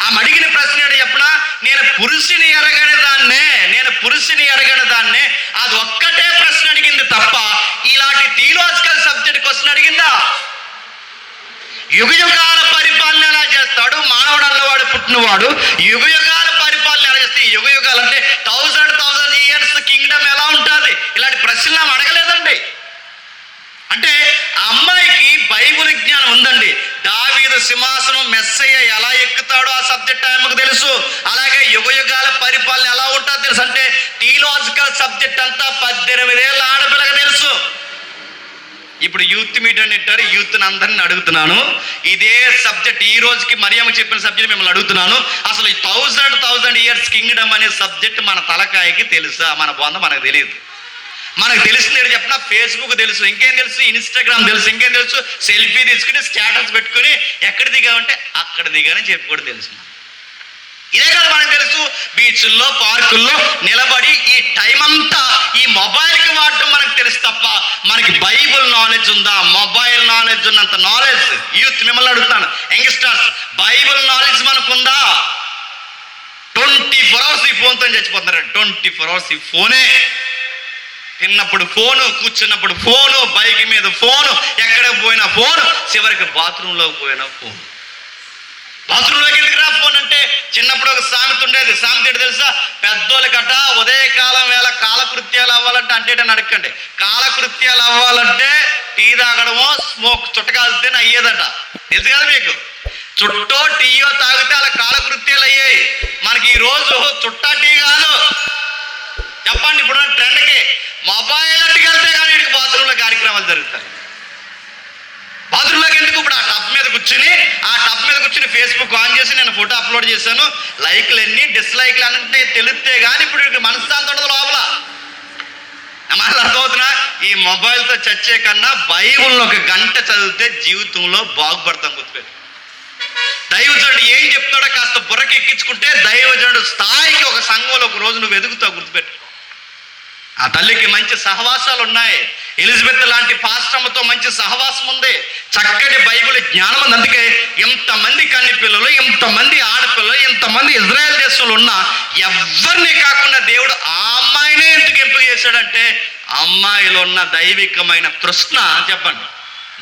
ఆమె అడిగిన ప్రశ్న ఏంటి చెప్పనా? నేను పురుషుని ఎరగని దాన్నే అది ఒక్కటే ప్రశ్న అడిగింది తప్ప ఇలాంటి థియలాజికల్ సబ్జెక్ట్ క్వశ్చన్ అడిగిందా? యుగయుగాల పరిపాలన ఎలా చేస్తాడు మానవుడు అన్నవాడు పుట్టినవాడు, యుగయుగాల పరిపాలన ఎలా చేస్తే, యుగయుగాలు అంటే 1000 years కింగ్డమ్ ఎలా ఉంటుంది? ఇలాంటి ప్రశ్నలు ఆమె అడగలేదండి. అంటే ఆ అమ్మాయికి బైబిల్ జ్ఞానం ఉందండి. దావీదు సింహాసనం మెస్సయ్య ఎలా ఎక్కుతాడో ఆ సబ్జెక్ట్ ఆమెకు తెలుసు. అలాగే యుగయుగాల పరిపాలన ఎలా ఉంటుందో తెలుసు. అంటే థియలాజికల్ సబ్జెక్ట్ అంతా 18 ఏళ్ళ ఆడపిల్లగా తెలుసు. ఇప్పుడు యూత్ మీటింగ్ పెట్టారు, యూత్ని అందరిని అడుగుతున్నాను, ఇదే సబ్జెక్ట్ ఈ రోజుకి మరియమ్మ చెప్పిన సబ్జెక్ట్ మిమ్మల్ని అడుగుతున్నాను. అసలు ఈ 1000 years కింగ్డమ్ అనే సబ్జెక్ట్ మన తలకాయకి తెలుసా? మన బొంద మనకు తెలియదు. మనకు తెలిసింది ఏంటి చెప్పిన? ఫేస్బుక్ తెలుసు, ఇంకేం తెలుసు? ఇన్స్టాగ్రామ్ తెలుసు, ఇంకేం తెలుసు? సెల్ఫీ తీసుకుని స్టేటస్ పెట్టుకుని ఎక్కడ దిగామంటే అక్కడ దిగానని చెప్పి కూడా తెలుసు. ఇదే కదా మనకు తెలుసు. బీచ్ల్లో, పార్కుల్లో నిలబడి ఈ టైం అంతా ఈ మొబైల్కి వాడటం మనకు తెలుసు తప్ప మనకి బైబుల్ నాలెడ్జ్ ఉందా? మొబైల్ నాలెడ్జ్ ఉన్నంత నాలెడ్జ్ యూత్ మిమ్మల్ని అడుగుతాను, యంగ్స్టర్స్, బైబుల్ నాలెడ్జ్ మనకుందా? 24 hours ఈ ఫోన్తో చచ్చిపోతున్నారు. 24 hours ఈ ఫోనే. తిన్నప్పుడు ఫోను, కూర్చున్నప్పుడు ఫోను, బైక్ మీద ఫోను, ఎక్కడ పోయినా ఫోను, చివరికి బాత్రూంలోకి పోయినా ఫోన్. బాత్రూంలోకి ఎందుకు రా ఫోన్ అంటే, చిన్నప్పుడు ఒక సామెత ఉండేది. సామెత ఏంటి తెలుసా? పెద్దోళ్ళకట ఉదయకాలం వేళ కాలకృత్యాలు అవ్వాలంటే అంటే అడగండి, కాలకృత్యాలు అవ్వాలంటే టీ తాగడమో స్మోక్ చుట్టకాలితేనే అయ్యేదట. తెలుసు కదా మీకు? చుట్టో టీయో తాగితే అలా కాలకృత్యాలు అయ్యాయి. మనకి ఈ రోజు చుట్టా టీ కాదు చెప్పండి. ఇప్పుడు ట్రెండ్కి మొబైల్ అట్టుకెళ్తే కానీ వీడికి బాత్రూంలో కార్యక్రమాలు జరుగుతాయి. బాత్రూంలోకి ఎందుకు? ఇప్పుడు ఆ టబ్ మీద కూర్చుని ఫేస్బుక్ ఆన్ చేసి నేను ఫోటో అప్లోడ్ చేశాను, లైక్లు ఎన్ని డిస్లైక్లు అన్నీ తెలిస్తే కానీ ఇప్పుడు మనశ్శాంతి ఉండదు లోపల. మనకు అర్థమవుతున్నా? ఈ మొబైల్తో చచ్చే కన్నా బైబిల్ని 1 గంట చదివితే జీవితంలో బాగుపడతాం. గుర్తుపెట్టు. దైవజనుడు ఏం చెప్తాడో కాస్త బుర్రకి ఎక్కించుకుంటే దైవజనుడు స్థాయికి ఒక సంఘంలో ఒక రోజు నువ్వు ఎదుగుతావు. గుర్తుపెట్టు. ఆ తల్లికి మంచి సహవాసాలు ఉన్నాయి. ఎలిజబెత్ లాంటి పాస్టమ్మతో మంచి సహవాసం ఉంది. చక్కటి బైబిల్ జ్ఞానం ఉంది. అందుకే ఎంతమంది కన్ని పిల్లలు, ఎంతమంది ఆడపిల్లలు, ఎంతమంది ఇజ్రాయెల్ దేశంలో ఉన్నా ఎవరిని కాకుండా దేవుడు ఆ అమ్మాయినే ఎందుకు ఎంపిక చేశాడంటే అమ్మాయిలో ఉన్న దైవికమైన తృష్ణ చెప్పండి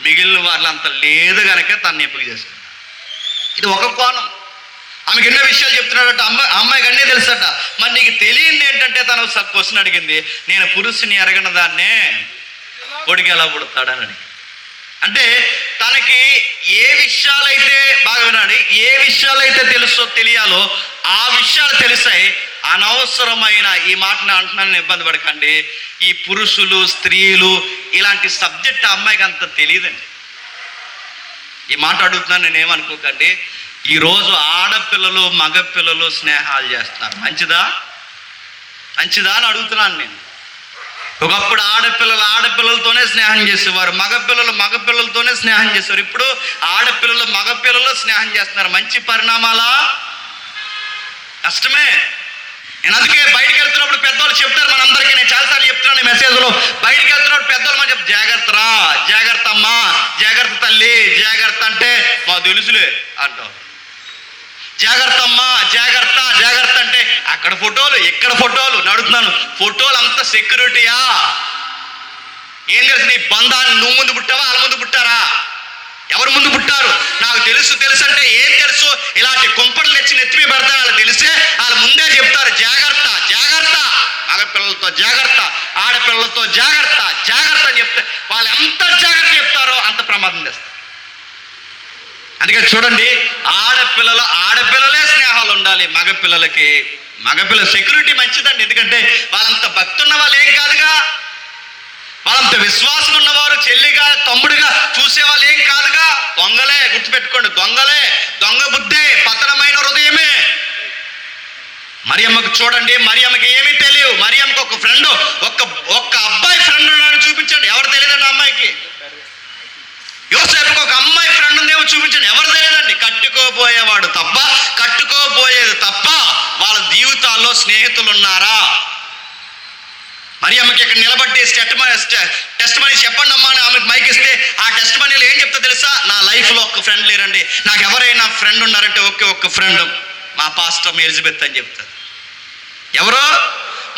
మిగిలిన వాళ్ళు అంత లేదు కనుక తను ఎంపిక చేసుకుంటారు. ఇది ఒక కోణం. ఆమెకి ఎన్నో విషయాలు చెప్తున్నాడట. అమ్మాయికి అన్నీ తెలుసట. మరి నీకు తెలియంది ఏంటంటే తను క్వశ్చన్ అడిగింది, నేను పురుషుని ఎరగన దాన్నే కొడుకు ఎలా పుడతాడని అడిగి. అంటే తనకి ఏ విషయాలైతే, బాగా వినండి, ఏ విషయాలైతే తెలియాలో ఆ విషయాలు తెలిసాయి. అనవసరమైన ఈ మాటను అంటున్నాను, ఇబ్బంది పడకండి. ఈ పురుషులు స్త్రీలు ఇలాంటి సబ్జెక్ట్ ఆ అమ్మాయికి అంత తెలియదండి. ఈ మాట అడుగుతున్నాను, నేనేమనుకోకండి. ఈరోజు ఆడపిల్లలు మగపిల్లలు స్నేహాలు చేస్తున్నారు. మంచిదా అని అడుగుతున్నాను నేను. ఒకప్పుడు ఆడపిల్లలతోనే స్నేహం చేసేవారు, మగపిల్లలతోనే స్నేహం చేసేవారు. ఇప్పుడు మగపిల్లలు స్నేహం చేస్తున్నారు. మంచి పరిణామాలా? కష్టమే. నేను అందుకే బయటకు వెళ్తున్నప్పుడు పెద్దవాళ్ళు చెప్తారు మనందరికీ. నేను చాలాసార్లు చెప్తున్నాను ఈ మెసేజ్లో. బయటకు వెళ్తున్నప్పుడు పెద్దవాళ్ళు మనం చెప్తారు, జాగ్రత్తరా, జాగ్రత్త అమ్మా, జాగ్రత్త తల్లి, జాగ్రత్త అంటే మా తెలుసులే అంటాం. జాగ్రత్త అమ్మా, జాగ్రత్త అంటే అక్కడ ఫోటోలు ఇక్కడ ఫోటోలు. నడుతున్నాను, ఫోటోలు అంత సెక్యూరిటీయా? ఏం తెలుసు నీ బంధాన్ని? నువ్వు ముందు పుట్టావా, వాళ్ళ ముందు పుట్టారా? ఎవరు ముందు పుట్టారు? నాకు తెలుసు అంటే ఏం తెలుసు? ఇలాంటి కుంపడలు తెచ్చి నెత్తిమీ పెడతారు. వాళ్ళు తెలిసే వాళ్ళు ముందే చెప్తారు, జాగ్రత్త, మగపిల్లలతో జాగ్రత్త, ఆడపిల్లలతో జాగ్రత్త అని చెప్తే వాళ్ళు ఎంత జాగ్రత్త చెప్తారో అంత ప్రమాదం చేస్తారు. అందుకే చూడండి, ఆడపిల్లలే స్నేహాలు ఉండాలి. మగపిల్లల సెక్యూరిటీ మంచిదండి. ఎందుకంటే వాళ్ళంత భక్తి ఉన్న వాళ్ళు ఏం కాదుగా, వాళ్ళంత విశ్వాసం ఉన్నవారు చెల్లిగా తమ్ముడిగా చూసేవాళ్ళు ఏం కాదుగా. దొంగలే, గుర్తుపెట్టుకోండి, దొంగ బుద్ధే, పతనమైన హృదయమే. మరియమ్మకు చూడండి, మరియమ్మకి ఏమీ తెలియదు. మరియమ్మకి ఒక ఫ్రెండ్, ఒక్క అబ్బాయి ఫ్రెండ్ ఉన్నాడు చూపించండి. ఎవరు తెలియదండి అమ్మాయికి. యోసేపుకి ఒక అమ్మాయి ఫ్రెండ్ ఉందేమో చూపించండి. ఎవరు తెలియదండి. కట్టుకోబోయేది తప్ప వాళ్ళ జీవితాల్లో స్నేహితులు ఉన్నారా? మరియమ్మకి ఇక్కడ నిలబట్టి టెస్ట్ మనీ చెప్పండి అమ్మా అని ఆమెకు మైక్ ఇస్తే ఆ టెస్ట్ మనీలో ఏం చెప్తా తెలుసా? నా లైఫ్లో ఒక్క ఫ్రెండ్ లేరండి, నాకు ఎవరైనా ఫ్రెండ్ ఉన్నారంటే ఒక్క ఫ్రెండ్ మా పాస్టర్ ఎలిజబెత్ అని చెప్తారు. ఎవరో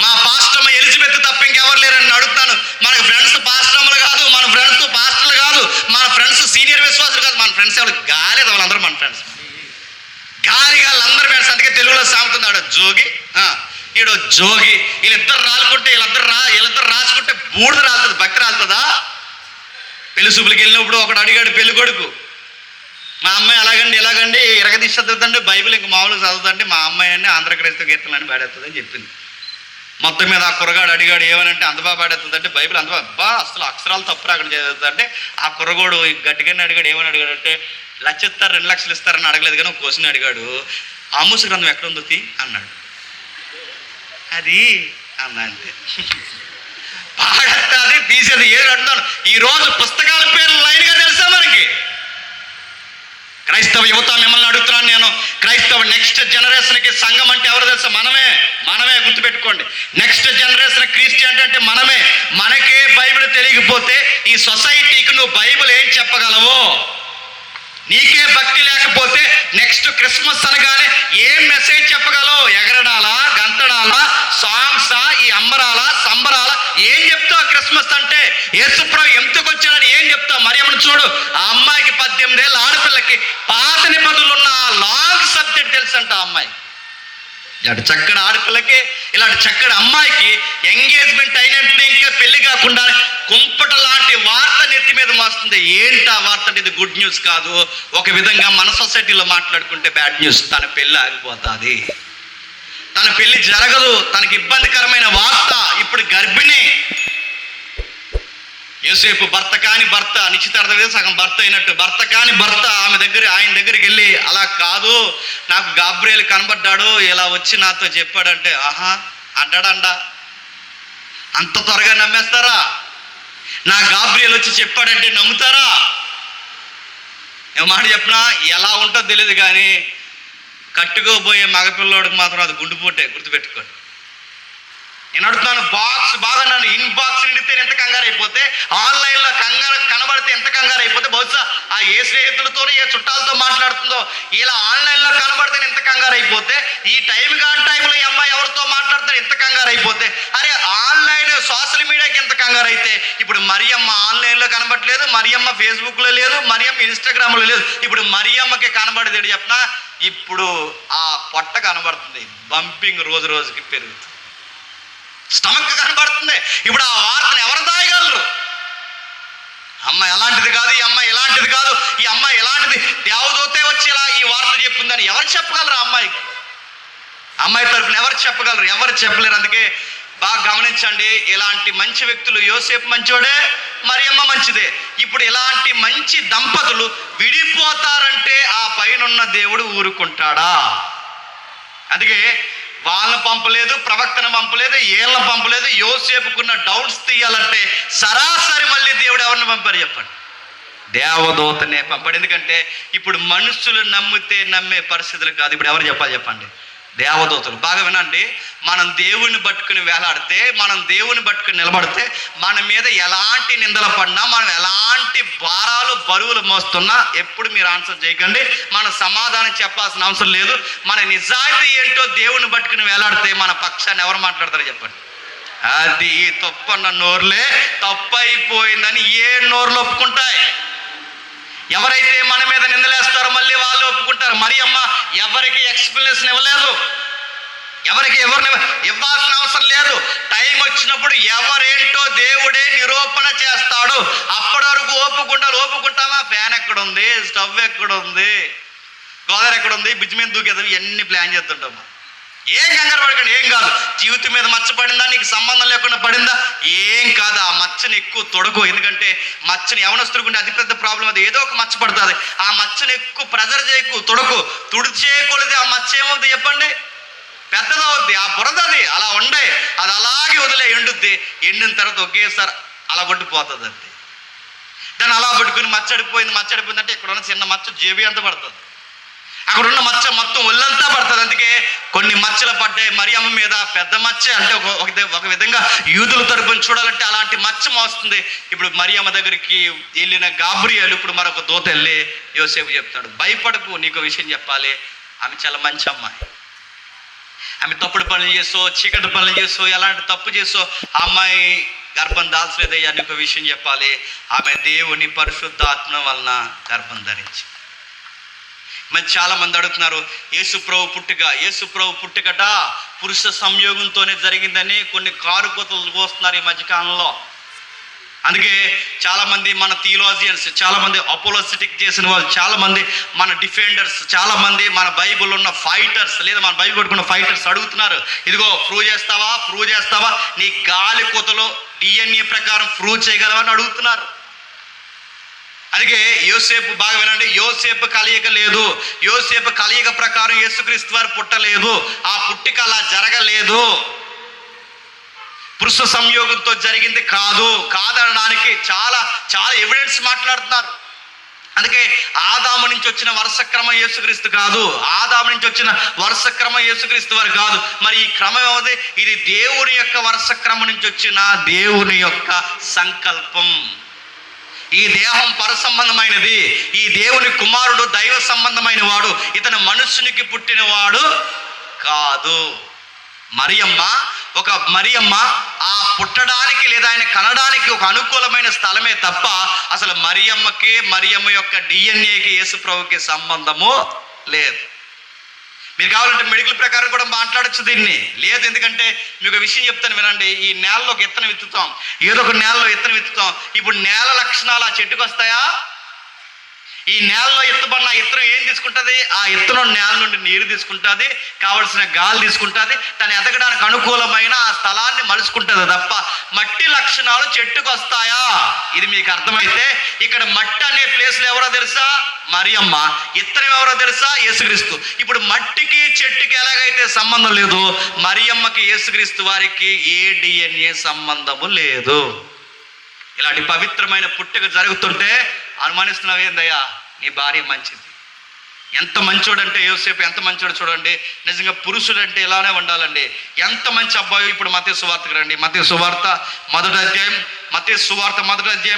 మా పాస్టమ్మ ఎలిజబెత్ తప్ప ఇంకెవరు లేరని అడుగుతాను. మనకు ఫ్రెండ్స్ పాస్టమ్మలు కాదు, మన ఫ్రెండ్స్ పాస్టర్లు కాదు, మన ఫ్రెండ్స్ సీనియర్ విశ్వాసులు కాదు. మన ఫ్రెండ్స్ ఎవరు గాలేదు, వాళ్ళందరూ మన ఫ్రెండ్స్. వాళ్ళందరూ ఫ్రెండ్స్. అందుకే తెలుగులో సాగుతుంది, జోగి వీళ్ళిద్దరు రాలుకుంటే వీళ్ళిద్దరు రాసుకుంటే బూడిద రాలుతుంది, భక్తి రాలుతుందా? పెళ్లి చూపులకి వెళ్ళినప్పుడు ఒకడు అడిగాడు పెళ్లి కొడుకు, మా అమ్మాయి ఎలాగండి ఇరగదీసి చదువుతండి, బైబిల్ ఇంక మామూలుగా చదువుతండి, మా అమ్మాయి అని ఆంధ్రక్రైస్తవ కీర్తనని పాడేస్తుందని చెప్పింది. మొత్తం మీద ఆ కుర్రగాడు అడిగాడు, ఏమనంటే అంత బాగా పాడేస్తుందంటే బైబిల్ అంత బాగా అసలు అక్షరాలు తప్పు అక్కడ చదువుతుందంటే ఆ కుర్రగోడు గట్టిగానే అడిగాడు, ఏమని అడిగాడంటే 1,00,000 ఇస్తారు 2,00,000 ఇస్తారని అడగలేదు కానీ ఒక క్వశ్చన్ అడిగాడు, ఆమోసు గ్రంథం ఎక్కడ ఉందో అన్నాడు. అది అంతే. పాడేది తీసేది ఏది అంటున్నాను. ఈరోజు పుస్తకాల పేర్లు లైన్గా తెలుసా మనకి? క్రైస్తవ యువత మిమ్మల్ని అడుగుతున్నాను నేను. క్రైస్తవ నెక్స్ట్ జనరేషన్కి సంఘం అంటే ఎవరు తెలుసా? మనమే గుర్తుపెట్టుకోండి. నెక్స్ట్ జనరేషన్ క్రిస్టియన్ అంటే మనమే. మనకే బైబిల్ తెలియకపోతే ఈ సొసైటీకి నువ్వు బైబిల్ ఏం చెప్పగలవు? నీకే భక్తి లేకపోతే నెక్స్ట్ క్రిస్మస్ అనగానే ఏం మెసేజ్ చెప్పగలవు? ఎగరడాలా, గంతడాలా, సాంగ్సా, ఈ అంబరాలా, సంబరాలా, ఏం చెప్తావు? క్రిస్మస్ అంటే యేసుప్రభు ఎందుకు వచ్చాడని ఏం చెప్తావు? మరియమ్మను చూడు, ఆ అమ్మాయికి 18 ఏళ్ళ ఆడపిల్లకి పాత నిబంధనలు ఉన్న లాంగ్ సబ్జెక్ట్ తెలుసంట ఆ అమ్మాయి. ఇలాంటి చక్కటి ఆడపిల్లకి, ఇలాంటి చక్కటి అమ్మాయికి ఎంగేజ్మెంట్ అయినట్టు ఇంకా పెళ్లి కాకుండా కుంపట లాంటి వార్త నెత్తి మీద మోస్తుంది. ఏంటి ఆ వార్త అంటే? ఇది గుడ్ న్యూస్ కాదు. ఒక విధంగా మన సొసైటీలో మాట్లాడుకుంటే బ్యాడ్ న్యూస్. తన పెళ్ళి ఆగిపోతుంది, తన పెళ్లి జరగదు, తనకి ఇబ్బందికరమైన వార్త. ఇప్పుడు గర్భిణి. యోసేపు భర్త కాని భర్త, నిశ్చితార్థం సగం భర్త అయినట్టు, భర్త కాని భర్త ఆయన దగ్గరికి వెళ్ళి, అలా కాదు నాకు గాబ్రియేల్ కనబడ్డాడు, ఇలా వచ్చి నాతో చెప్పాడంటే, ఆహా అంటాడంట. అంత త్వరగా నమ్మేస్తారా? నా గాబ్రియేల్ వచ్చి చెప్పాడంటే నమ్ముతారా? మాట చెప్పినా ఎలా ఉంటుందో తెలియదు కానీ కట్టుకోబోయే మగపిల్లోడికి మాత్రం అది గుండుపోటే, గుర్తుపెట్టుకోండి. నేను అడుగుతున్నాను, బాక్స్ బాగా నన్ను ఇన్బాక్స్ నిండితే ఎంత కంగారు అయిపోతే, ఆన్లైన్లో కనబడితే ఎంత కంగారు అయిపోతే, బహుశా ఆ ఏ స్నేహితులతోనే ఏ చుట్టాలతో మాట్లాడుతుందో ఇలా ఆన్లైన్లో కనబడితే ఎంత కంగారు అయిపోతే, ఈ టైంలో ఈ అమ్మాయి ఎవరితో మాట్లాడితే ఎంత కంగారు అయిపోతే, అరే ఆన్లైన్ సోషల్ మీడియాకి ఎంత కంగారు అయితే, ఇప్పుడు మరియమ్మ ఆన్లైన్లో కనబడట్లేదు, లేదు, మరియమ్మ ఫేస్బుక్లో లేదు, మరియమ్మ ఇన్స్టాగ్రామ్లో లేదు. ఇప్పుడు మరియమ్మకి కనబడేది ఏంటి చెప్పిన, ఇప్పుడు ఆ పొట్ట కనబడుతుంది, బంపింగ్ రోజు రోజుకి పెరుగుతుంది, స్టమక్ కనబడుతుంది. ఇప్పుడు ఆ వార్తను ఎవరు దాయగలరు? అమ్మ ఎలాంటిది కాదు, ఈ అమ్మాయి ఎలాంటిది కాదు, ఈ అమ్మాయి ఎలాంటిది, దేవదూతే వచ్చి ఇలా ఈ వార్త చెప్పిందని ఎవరు చెప్పగలరు? అమ్మాయికి, అమ్మాయి తరపున ఎవరు చెప్పగలరు? ఎవరు చెప్పలేరు. అందుకే బాగా గమనించండి, ఇలాంటి మంచి వ్యక్తులు, యోసేపు మంచోడే, మరియమ్మ మంచిదే. ఇప్పుడు ఇలాంటి మంచి దంపతులు విడిపోతారంటే ఆ పైనున్న దేవుడు ఊరుకుంటాడా? అందుకే వాళ్ళని పంపలేదు, ప్రవక్తను పంపలేదు, ఏళ్ళని పంపలేదు. యోసేపుకున్న డౌట్స్ తీయాలంటే సరాసరి మళ్ళీ దేవుడు ఎవరిని పంపారు చెప్పండి? దేవదూతనే పంపాడు. ఎందుకంటే ఇప్పుడు మనుషులు నమ్మితే నమ్మే పరిస్థితులు కాదు. ఇప్పుడు ఎవరు చెప్పాలి చెప్పండి? దేవదూతలు. బాగా వినండి, మనం దేవుని పట్టుకుని వేలాడితే, మనం దేవుని పట్టుకుని నిలబడితే, మన మీద ఎలాంటి నిందలు పడినా, మనం ఎలాంటి భారాలు బరువులు మోస్తున్నా ఎప్పుడు మీరు ఆన్సర్ చేయకండి. మన సమాధానం చెప్పాల్సిన అవసరం లేదు. మన నిజాయితీ ఏంటో దేవుని పట్టుకుని వేలాడితే మన పక్షాన్ని ఎవరు మాట్లాడతారో చెప్పండి? అది తప్పన్న నోరులే తప్పైపోయిందని ఏ నోరులు ఒప్పుకుంటాయి? ఎవరైతే మన మీద నిందలేస్తారో మళ్ళీ వాళ్ళు ఒప్పుకుంటారు. మరియమ్మ ఎవరికి ఎక్స్ప్లెనేషన్ ఇవ్వలేదు, ఎవరికి ఎవరిని ఇవ్వాల్సిన అవసరం లేదు. టైం వచ్చినప్పుడు ఎవరేంటో దేవుడే నిరూపణ చేస్తాడు. అప్పటి వరకు ఒప్పుకుంటామా? ఫ్యాన్ ఎక్కడుంది, స్టవ్ ఎక్కడుంది, గోదావరి ఎక్కడుంది, బ్రిడ్జ్ మీద దూకేదాం, ఇవన్నీ ప్లాన్ చేస్తుంటామా? ఏం కంగారు పడకండి, ఏం కాదు. జీవితం మీద మచ్చ పడిందా, నీకు సంబంధం లేకుండా పడిందా, ఏం కాదు. ఆ మచ్చని ఎక్కువ తొడకు. ఎందుకంటే మచ్చని యవనస్తుడుకుంటే అతిపెద్ద ప్రాబ్లం అది. ఏదో ఒక మచ్చ పడుతుంది, ఆ మచ్చని ఎక్కువ ప్రెజర్ చేయకు, తొడకు. తుడిచేయకూడదు, ఆ మచ్చ ఏమవుతుంది చెప్పండి? పెద్దదవుద్ది. ఆ బురదది అలా ఉండే, అది అలాగే వదిలే, ఎండుద్ది. ఎండిన తర్వాత ఒకేసారి అలా కొట్టిపోతుంది. అది దాన్ని అలా పట్టుకుని మచ్చడిపోయింది అంటే ఇక్కడ ఉన్న చిన్న మచ్చ జేబీ అంత పడుతుంది, అక్కడ ఉన్న మచ్చ మొత్తం ఒళ్ళంతా పడుతుంది. అందుకే కొన్ని మచ్చలు పడ్డాయి మరియమ్మ మీద. పెద్ద మచ్చ అంటే ఒక విధంగా యూదుల తరపున చూడాలంటే అలాంటి మచ్చ మోస్తుంది. ఇప్పుడు మరియమ్మ దగ్గరికి వెళ్ళిన గాబ్రియేలు ఇప్పుడు మరొక దూత వెళ్ళి యోసేపు చెప్తాడు, భయపడకు, నీకు విషయం చెప్పాలి. ఆమె చాలా మంచి అమ్మాయి, ఆమె తప్పుడు పనులు చేసో, చీకటి పనులు చేసో, ఎలాంటి తప్పు చేసో ఆ అమ్మాయి గర్భం దాల్చలేదయ్యా, నీకు విషయం చెప్పాలి. ఆమె దేవుని పరిశుద్ధాత్మ వలన గర్భం ధరించి. మరి చాలా మంది అడుగుతున్నారు, యేసుప్రభు పుట్టుకట పురుష సంయోగంతోనే జరిగిందని కొన్ని కారు కోతలు కోస్తున్నారు ఈ మధ్యకాలంలో. అందుకే చాలామంది మన థియోలాజియన్స్, చాలామంది అపోలోజిటిక్ చేసిన వాళ్ళు, చాలామంది మన డిఫెండర్స్, చాలామంది మన బైబిల్ ఉన్న ఫైటర్స్, లేదా మన బైబిల్ పట్టుకున్న ఫైటర్స్ అడుగుతున్నారు, ఇదిగో ప్రూవ్ చేస్తావా, నీ గాలి కోతలో DNA ప్రకారం ప్రూవ్ చేయగలవని అడుగుతున్నారు. అందుకే యోసేపు, బాగా వినండి, యోసేపు కలయిక లేదు. యోసేపు కలయిక ప్రకారం యేసుక్రీస్తు వారు పుట్టలేదు. ఆ పుట్టిక అలా జరగలేదు, పురుష సంయోగంతో జరిగింది కాదనడానికి చాలా చాలా ఎవిడెన్స్ మాట్లాడుతున్నారు. అందుకే ఆదాము నుంచి వచ్చిన వరుసక్రమం యేసుక్రీస్తు కాదు, ఆదాము నుంచి వచ్చిన వరుసక్రమం యేసుక్రీస్తు వారు కాదు. మరి ఈ క్రమం ఏమవుతుంది? ఇది దేవుని యొక్క వరుసక్రమం నుంచి వచ్చిన దేవుని యొక్క సంకల్పం. ఈ దేహం పరసంబంధమైనది, ఈ దేవుని కుమారుడు దైవ సంబంధమైన వాడు, ఇతను మనుషునికి పుట్టినవాడు కాదు. మరియమ్మ ఆ పుట్టడానికి లేదా ఆయన కనడానికి ఒక అనుకూలమైన స్థలమే తప్ప అసలు మరియమ్మ యొక్క DNAకి యేసుప్రభుకి సంబంధము లేదు. మీరు కావాలంటే మెడికల్ ప్రకారం కూడా మాట్లాడచ్చు దీన్ని. లేదు, ఎందుకంటే మీకు విషయం చెప్తాను వినండి. ఈ నేలలో ఒక విత్తనం విత్తుతాం, ఏదో ఒక నేలలో విత్తనం విత్తుతాం. ఇప్పుడు నేల లక్షణాలు ఆ చెట్టుకు వస్తాయా? ఈ నేలలో ఎత్తుబడిన ఇత్తనం ఏం తీసుకుంటుంది? ఆ ఇత్తనం నేల నుండి నీరు తీసుకుంటుంది, కావలసిన గాలి తీసుకుంటుంది, తను ఎదగడానికి అనుకూలమైన ఆ స్థలాన్ని మలుచుకుంటుంది తప్ప మట్టి లక్షణాలు చెట్టుకు వస్తాయా? ఇది మీకు అర్థమైతే ఇక్కడ మట్టి అనే ప్లేస్లో ఎవరో తెలుసా? మరియమ్మ. ఇత్తనం ఎవరో తెలుసా? యేసుక్రీస్తు. ఇప్పుడు మట్టికి చెట్టుకి ఎలాగైతే సంబంధం లేదు, మరియమ్మకి యేసుక్రీస్తు వారికి ఏ DNA సంబంధము లేదు. ఇలాంటి పవిత్రమైన పుట్టుక జరుగుతుంటే అనుమానిస్తున్నావు ఏందయ్యా, నీ భార్య మంచిది. ఎంత మంచోడంటే యోసేపు, ఎంత మంచోడు చూడండి. నిజంగా పురుషుడు అంటే ఇలానే ఉండాలండి. ఎంత మంచి అబ్బాయి. ఇప్పుడు మత్తయి సువార్తకు రండి. మత్తయి సువార్త మొదటి అధ్యాయం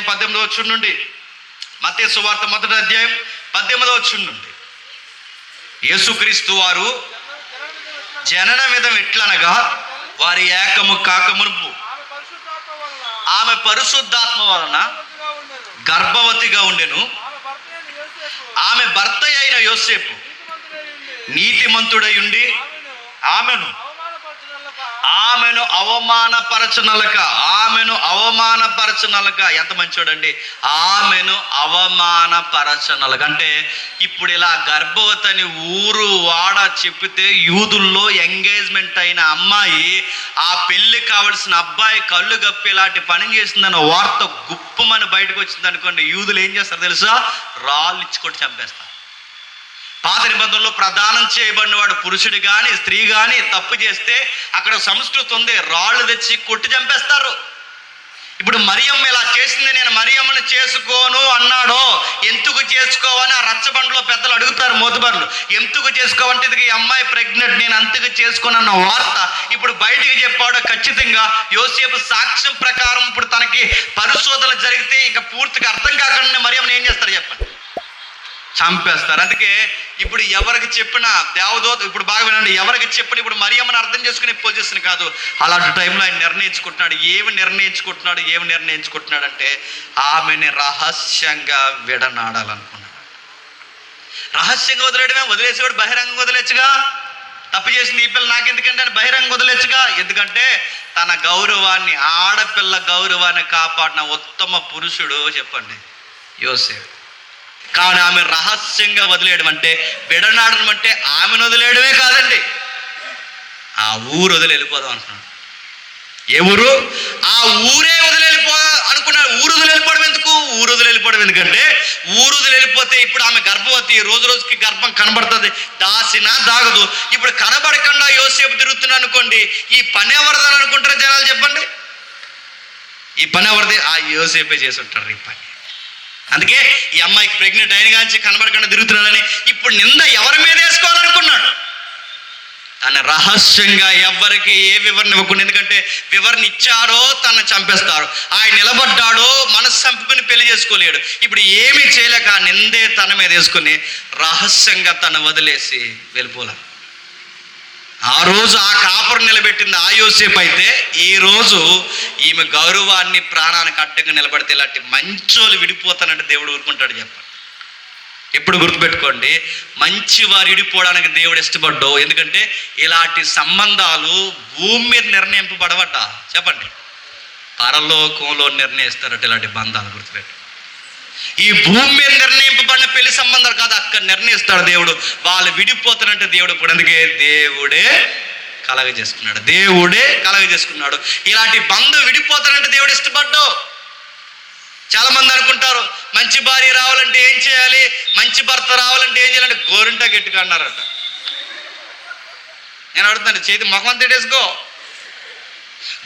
18వ వచనం నుండి. మత్తయి సువార్త మొదటి అధ్యాయం 18వ వచనం నుండి. యేసుక్రీస్తు వారు జనన విధం ఎట్లనగా వారి ఏకము కాకమునుపు ఆమె పరిశుద్ధాత్మ వలన గర్భవతిగా ఉండెను. ఆమె భర్త అయిన యోసేపు నీతిమంతుడై ఉండి ఆమెను అవమానపరచనలక ఎంత మంచోడండి. ఆమెను అవమానపరచనలక అంటే ఇప్పుడు ఇలా గర్భవతిని ఊరు వాడ చెప్పితే యూదుల్లో ఎంగేజ్మెంట్ అయిన అమ్మాయి ఆ పెళ్లి కావలసిన అబ్బాయి కళ్ళు గప్పి ఇలాంటి పని చేసిందన్న వార్త గుప్పమని బయటకు వచ్చింది అనుకోండి, యూదులు ఏం చేస్తారు తెలుసా? రాళ్ళు ఇచ్చుకొని చంపేస్తారు. పాత నిబంధనలో ప్రదానం చేయబడిన వాడు పురుషుడు కానీ స్త్రీ కానీ తప్పు చేస్తే అక్కడ సంస్కృతి ఉంది, రాళ్ళు తెచ్చి కొట్టి చంపేస్తారు. ఇప్పుడు మరియమ్మ ఇలా చేసింది, నేను మరియమ్మను చేసుకోను అన్నాడో, ఎందుకు చేసుకోవని ఆ రచ్చబండలో పెద్దలు అడుగుతారు మోతుబర్లు, ఎందుకు చేసుకోవంటే ఇది ఈ అమ్మాయి ప్రెగ్నెంట్, నేను అంతకు చేసుకోను అన్న వార్త ఇప్పుడు బయటికి చెప్పాడు. ఖచ్చితంగా యోసేపు సాక్ష్యం ప్రకారం ఇప్పుడు తనకి పరిశోధన జరిగితే ఇంకా పూర్తిగా అర్థం కాకుండా మరియమ్మను ఏం చేస్తారు చెప్పండి? చంపేస్తారు. అందుకే ఇప్పుడు ఎవరికి చెప్పినా దేవదూత, ఇప్పుడు బాగా వినండి, ఎవరికి చెప్పినా ఇప్పుడు మరియమ్మని అర్థం చేసుకునే పొజిషన్ కాదు. అలాంటి టైంలో ఆయన ఏమి నిర్ణయించుకుంటున్నాడు అంటే ఆమెని రహస్యంగా విడనాడాలనుకున్నాడు. రహస్యంగా వదిలేసేవాడు బహిరంగంగా వదిలేచ్చుగా. తప్పు చేసింది ఈ పిల్ల నాకెందుకంటే అని బహిరంగంగా వదిలేచ్చుగా. ఎందుకంటే తన గౌరవాన్ని, ఆడపిల్ల గౌరవాన్ని కాపాడిన ఉత్తమ పురుషుడు చెప్పండి యోసేపు. కానీ ఆమె రహస్యంగా వదిలేయడం అంటే, విడనాడడం అంటే ఆమెను వదిలేయడమే కాదండి, ఆ ఊరు వదిలి వెళ్ళిపోదాం అంటున్నాడు. ఏ ఊరు? ఆ ఊరే అనుకున్నాడు. ఊరు వదిలి వెళ్ళిపోవడం ఎందుకంటే ఊరు వదిలి వెళ్ళిపోతే ఇప్పుడు ఆమె గర్భవతి, రోజు రోజుకి గర్భం కనబడుతుంది, దాసినా దాగదు. ఇప్పుడు కనబడకుండా యోసేపు తిరుగుతున్నాడు అనుకోండి, ఈ పని ఎవరిదని అనుకుంటారో జనాలు చెప్పండి? ఈ పని ఎవరిది? ఆ యోసేపే చేసి ఉంటారు ఈ పని. అందుకే ఈ అమ్మాయికి ప్రెగ్నెంట్ అయిన కానీ కనబడకుండా తిరుగుతున్నాడని ఇప్పుడు నింద ఎవరి మీద వేసుకోవాలనుకున్నాడు. తన రహస్యంగా ఎవరికి ఏ వివరణ ఇవ్వకుండా, ఎందుకంటే వివరణ ఇచ్చారో తను చంపేస్తారు. ఆయన నిలబడ్డాడో మనసు చంపుకుని పెళ్లి చేసుకోలేడు. ఇప్పుడు ఏమీ చేయలేక ఆ నిందే తన మీద వేసుకుని రహస్యంగా తను వదిలేసి వెళ్ళిపోలే. ఆ రోజు ఆ కాపరు నిలబెట్టింది ఆ యోసేపు అయితే, ఈ రోజు ఈమె గౌరవాన్ని ప్రాణానికి అడ్డంగా నిలబడితే ఇలాంటి మంచోళ్ళు విడిపోతానంటే దేవుడు ఊరుకుంటాడు చెప్పండి? ఎప్పుడు గుర్తుపెట్టుకోండి, మంచి వారు విడిపోవడానికి దేవుడు ఇష్టపడ్డావు. ఎందుకంటే ఇలాంటి సంబంధాలు భూమి మీద నిర్ణయింపబడవట చెప్పండి, పరలోకంలో నిర్ణయిస్తారట ఇలాంటి బంధాలు. గుర్తుపెట్టు, ఈ భూమి మీద నిర్ణయింపబడిన పెళ్లి సంబంధాలు కాదు, అక్కడ నిర్ణయిస్తాడు దేవుడు. వాళ్ళు విడిపోతారంటే దేవుడు ఇప్పుడు అందుకే దేవుడే కలగజేసుకున్నాడు. ఇలాంటి బంధం విడిపోతారంటే దేవుడు ఇష్టపడ్డావు. చాలా మంది అనుకుంటారు మంచి భార్య రావాలంటే ఏం చేయాలి, మంచి భర్త రావాలంటే ఏం చేయాలంటే గోరింటా గట్టిగా అన్నారట. నేను అడుగుతాను, చేతి ముఖం తిట్టేసుకో,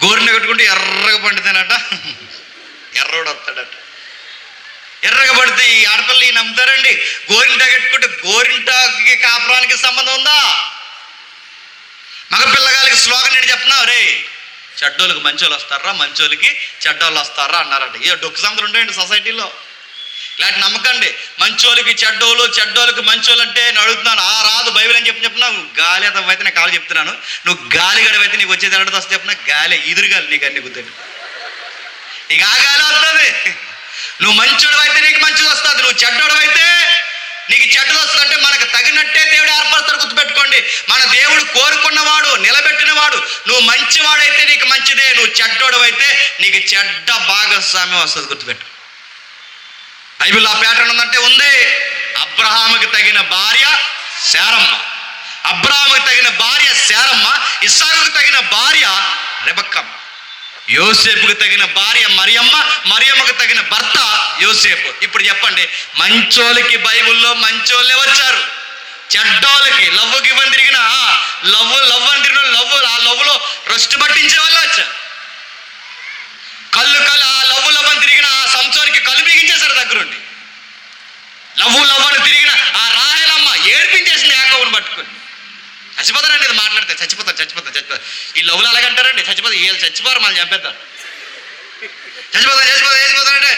గోరింట కట్టుకుంటే ఎర్రగా పండితేనట ఎర్రోడు వస్తాడట. ఎర్రగా పడితే ఈ ఆడపిల్లలు నమ్ముతారండి. గోరింటా కట్టుకుంటే గోరింటాకి కాపురానికి సంబంధం ఉందా? మగ పిల్లగాలకి స్లోగన్ ఏంటి చెప్పనా? రే, చెడ్డోళ్ళకి మంచోళ్ళు వస్తారా, మంచోళ్ళకి చెడ్డోళ్ళు వస్తారా అన్నారట. ఏ డొక్కు సందులు ఉంటాయండి సొసైటీలో. ఇలాంటి నమ్మకండి. మంచోళ్ళకి చెడ్డోళ్ళు, చెడ్డోళ్ళకి మంచోళ్ళు అంటే నేను అడుగుతున్నాను, రాదు బైబిల్ అని చెప్పిన గాలి అయితే నేను కావాలి చెప్తున్నాను. నువ్వు గాలి గడవైతే నీకు వచ్చేది ఎడత వస్తే చెప్పిన గాలి ఎదురుగాలి నీకు అన్ని గుర్తుంది, నీకు ఆ గాలి వస్తుంది. నువ్వు మంచోడు అయితే నీకు మంచిది వస్తుంది, నువ్వు చెడ్డోడు అయితే నీకు చెడ్డది వస్తుంది. అంటే మనకు తగినట్టే దేవుడు ఏర్పరుస్తాడు. గుర్తుపెట్టుకోండి, మన దేవుడు కోరుకున్నవాడు, నిలబెట్టినవాడు. నువ్వు మంచివాడైతే నీకు మంచిదే, నువ్వు చెడ్డోడు అయితే నీకు చెడ్డ భాగస్వామ్యం వస్తుంది. గుర్తుపెట్టు, బైబిల్లో ఆ ప్యాటర్న్ ఉందంటే ఉంది. అబ్రహాముకి తగిన భార్య శారమ్మ, ఇస్సాకుకు తగిన భార్య రెబెక్కమ్మ, యోసేపుకు తగిన భార్య మరియమ్మకు తగిన భర్త యోసేపు. ఇప్పుడు చెప్పండి, మంచోళ్ళకి బైబిల్లో మంచోళ్ళే వచ్చారు, చెడ్డోళ్ళకి లవ్వుకి ఇవ్వని తిరిగిన ఆ లవ్వులో రస్ట్ పట్టించే వాళ్ళు వచ్చారు. కళ్ళు ఆ లవ్వని తిరిగిన ఆ సంసోనికి కళ్ళు బిగించేశారు దగ్గరుండి. లవ్వని తిరిగిన ఆ రాహేలమ్మ ఏడ్పించేసింది యాకోబుని పట్టుకుని. చచ్చిపోతారండి, ఇది మాట్లాడితే చచ్చిపోతారు. ఈ లవ్వులు అలాగంటారండి, వీళ్ళు చచ్చిపోరు, మనం చంపేస్తారు. చచ్చిపోతారంటే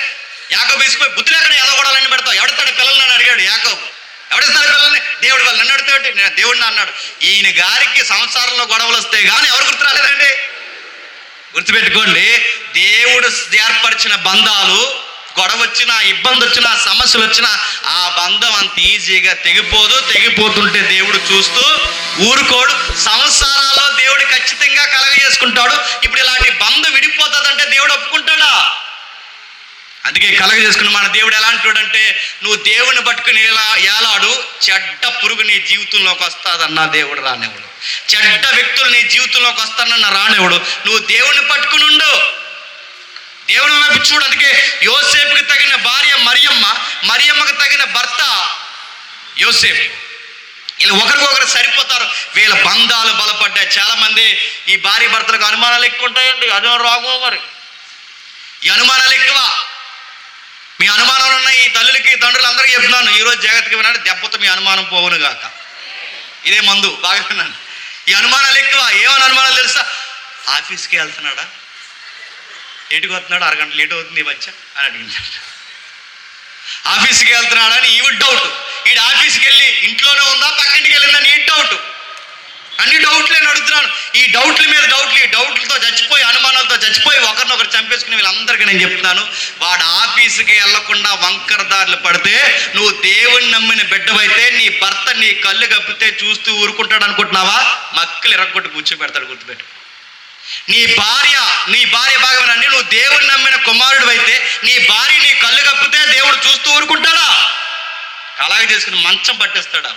యాకోబు తీసుకుపోయి బుద్ధి లేకుండా ఎదగొడాలని పెడతావు. ఎవడతాడు పిల్లల్ని అని అడిగాడు యాకోబు. ఎవడిస్తాడు పిల్లల్ని? దేవుడు. వాళ్ళు నన్ను అడుగుతాడు, నేను దేవుడిని అన్నాడు. ఈయన గారికి సంసారంలో గొడవలు వస్తే కానీ ఎవరు గుర్తు రాలేదండి. గుర్తుపెట్టుకోండి, దేవుడు ఏర్పరిచిన బంధాలు గొడవ వచ్చినా, ఇబ్బంది వచ్చినా, సమస్యలు వచ్చినా ఆ బంధం అంత ఈజీగా తెగిపోదు. తెగిపోతుంటే దేవుడు చూస్తూ ఊరుకోడు. సంసారాల్లో దేవుడు ఖచ్చితంగా కలగజేసుకుంటాడు. ఇప్పుడు ఇలాంటి బంధం విడిపోతుందంటే దేవుడు ఒప్పుకుంటాడా? అందుకే కలగజేసుకుని మన దేవుడు ఎలాంటివాడంటే, నువ్వు దేవుని పట్టుకుని ఏలాడు, చెడ్డ పురుగు నీ జీవితంలోకి వస్తాదన్నా దేవుడు రానివ్వడు. చెడ్డ వ్యక్తులు నీ జీవితంలోకి వస్తానన్న రానివ్వడు. నువ్వు దేవుని పట్టుకుని ఉండు, దేవుని వైపు చూడు. అందుకే యోసేపుకి తగిన భార్య మరియమ్మ, మరియమ్మకి తగిన భర్త యోసేపు. వీళ్ళు ఒకరికొకరు సరిపోతారు. వీళ్ళ బంధాలు బలపడ్డాయి. చాలా మంది ఈ భార్య భర్తలకు అనుమానాలు ఎక్కువ ఉంటాయండి. అదే రాగో మరి ఈ అనుమానాలు ఎక్కువ. మీ అనుమానాలు ఉన్న ఈ తల్లులకి తండ్రులు అందరికీ చెప్తున్నాను, ఈరోజు జాగ్రత్తగా వినండి, దెబ్బతో మీ అనుమానం పోవును గాక. ఇదే మందు, బాగా విన్నాను. ఈ అనుమానాలు ఎక్కువ. ఏమని అనుమానాలు తెలుసా? ఆఫీస్కి వెళ్తున్నాడా, లేటుగా వస్తున్నాడు, అరగంట లేట్ అవుతుంది ఈ మధ్య అని అడిగింది. ఆఫీస్కి వెళ్తున్నాడా అని ఈవిడ డౌట్. ఈడు ఆఫీస్కి వెళ్ళి ఇంట్లోనే ఉందా, పక్కింటికి వెళ్ళిందని ఈ డౌట్. అన్ని డౌట్లే అడుగుతున్నాను. ఈ డౌట్ల మీద డౌట్లు, ఈ డౌట్లతో చచ్చిపోయి, అనుమానాలతో చచ్చిపోయి ఒకరినొకరు చంపేసుకుని వీళ్ళందరికీ నేను చెప్తున్నాను, వాడు ఆఫీసుకి వెళ్లకుండా వంకర దారులు పడితే, నువ్వు దేవుని నమ్మిన బిడ్డవైతే నీ భర్త నీ కళ్ళు కప్పితే చూస్తూ ఊరుకుంటాడు అనుకుంటున్నావా? మక్కలు ఎరగొట్టి కూర్చోబెడతాడు, గుర్తుపెట్టు. నీ భార్య భాగమేనండి. నువ్వు దేవుని నమ్మిన కుమారుడు అయితే నీ భార్య నీ కళ్ళు కప్పితే దేవుడు చూస్తూ ఊరుకుంటాడా? అలాగే చేసుకుని మంచం పట్టేస్తాడా?